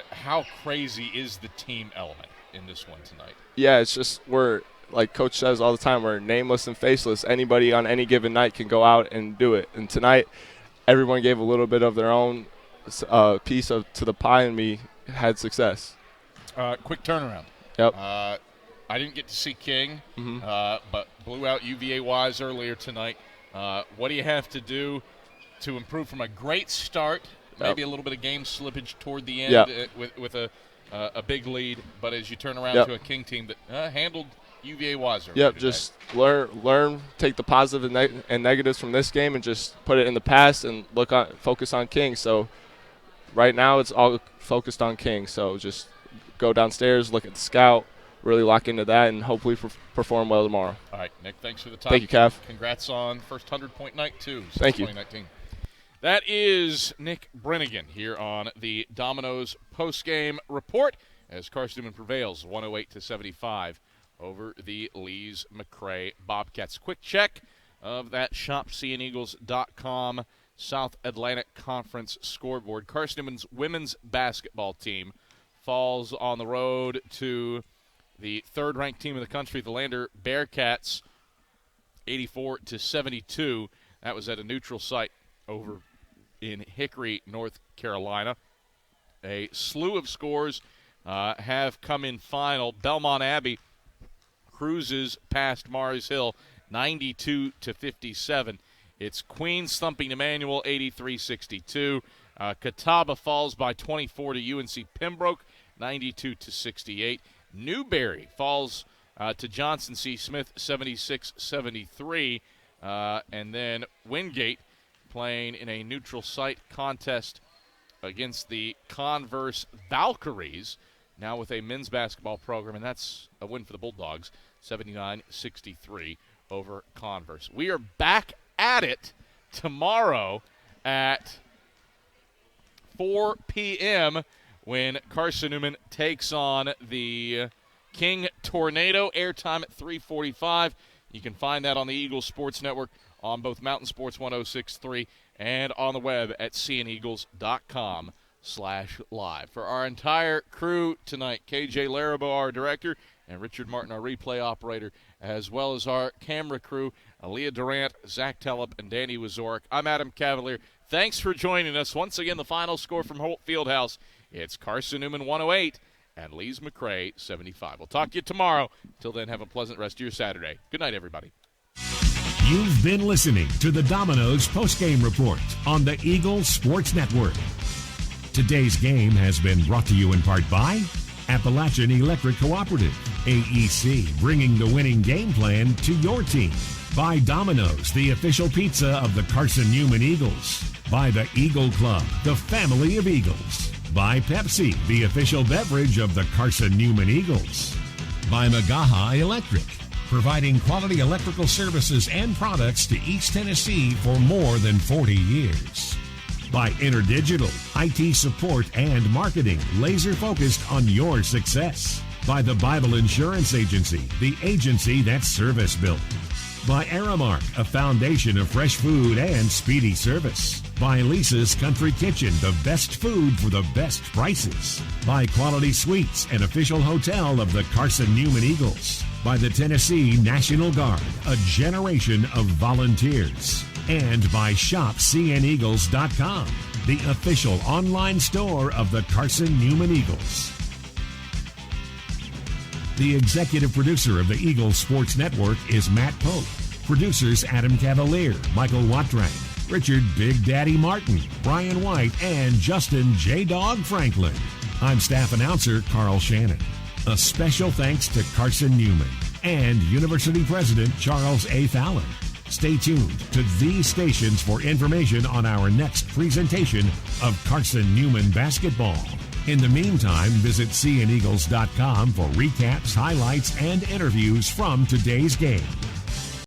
How crazy is the team element in this one tonight? Yeah, it's just we're like Coach says all the time, we're nameless and faceless. Anybody on any given night can go out and do it. And tonight, everyone gave a little bit of their own piece to the pie, and we had success. Quick turnaround. Yep. I didn't get to see King, but blew out UVA-Wise earlier tonight. What do you have to do to improve from a great start, maybe a little bit of game slippage toward the end with a big lead, but as you turn around to a King team that handled UVA-Wise earlier today? Just learn, take the positive and negatives from this game and just put it in the past and focus on King. So right now it's all focused on King. So just go downstairs, look at the scout, really lock into that, and hopefully perform well tomorrow. All right, Nick, thanks for the time. Thank you, Cav. Congrats on first 100-point night, too, since Thank you. 2019. That is Nick Brennigan here on the Domino's postgame report as Carson-Newman prevails 108-75 over the Lees-McRae Bobcats. Quick check of that shopcneagles.com South Atlantic Conference scoreboard. Carson-Newman's women's basketball team falls on the road to the third-ranked team in the country, the Lander Bearcats, 84-72. That was at a neutral site over in Hickory, North Carolina. A slew of scores have come in final. Belmont Abbey cruises past Mars Hill, 92-57. It's Queens thumping Emmanuel, 83-62. Catawba falls by 24 to UNC Pembroke, 92-68. Newberry falls to Johnson C. Smith, 76-73. And then Wingate playing in a neutral site contest against the Converse Valkyries, now with a men's basketball program, and that's a win for the Bulldogs, 79-63 over Converse. We are back at it tomorrow at 4 p.m. when Carson-Newman takes on the King Tornado. Airtime at 3:45. You can find that on the Eagles Sports Network on both Mountain Sports 106.3 and on the web at cneagles.com/live. For our entire crew tonight, KJ Larabo, our director, and Richard Martin, our replay operator, as well as our camera crew, Aaliyah Durant, Zach Tellup, and Danny Wazorek. I'm Adam Cavalier. Thanks for joining us. Once again, the final score from Holt Fieldhouse. It's Carson-Newman 108 and Lees-McRae 75. We'll talk to you tomorrow. Till then, have a pleasant rest of your Saturday. Good night, everybody. You've been listening to the Domino's postgame report on the Eagles Sports Network. Today's game has been brought to you in part by Appalachian Electric Cooperative, AEC, bringing the winning game plan to your team. By Domino's, the official pizza of the Carson-Newman Eagles. By the Eagle Club, the family of Eagles. By Pepsi, the official beverage of the Carson-Newman Eagles. By Magaha Electric, providing quality electrical services and products to East Tennessee for more than 40 years. By InterDigital, IT support and marketing laser-focused on your success. By the Bible Insurance Agency, the agency that's service-built. By Aramark, a foundation of fresh food and speedy service. By Lisa's Country Kitchen, the best food for the best prices. By Quality Suites, an official hotel of the Carson-Newman Eagles. By the Tennessee National Guard, a generation of volunteers. And by ShopCNEagles.com, the official online store of the Carson-Newman Eagles. The executive producer of the Eagles Sports Network is Matt Pope. Producers Adam Cavalier, Michael Watdrang, Richard Big Daddy Martin, Brian White, and Justin J-Dog Franklin. I'm staff announcer Carl Shannon. A special thanks to Carson-Newman and University President Charles A. Fallon. Stay tuned to these stations for information on our next presentation of Carson-Newman basketball. In the meantime, visit cneagles.com for recaps, highlights, and interviews from today's game.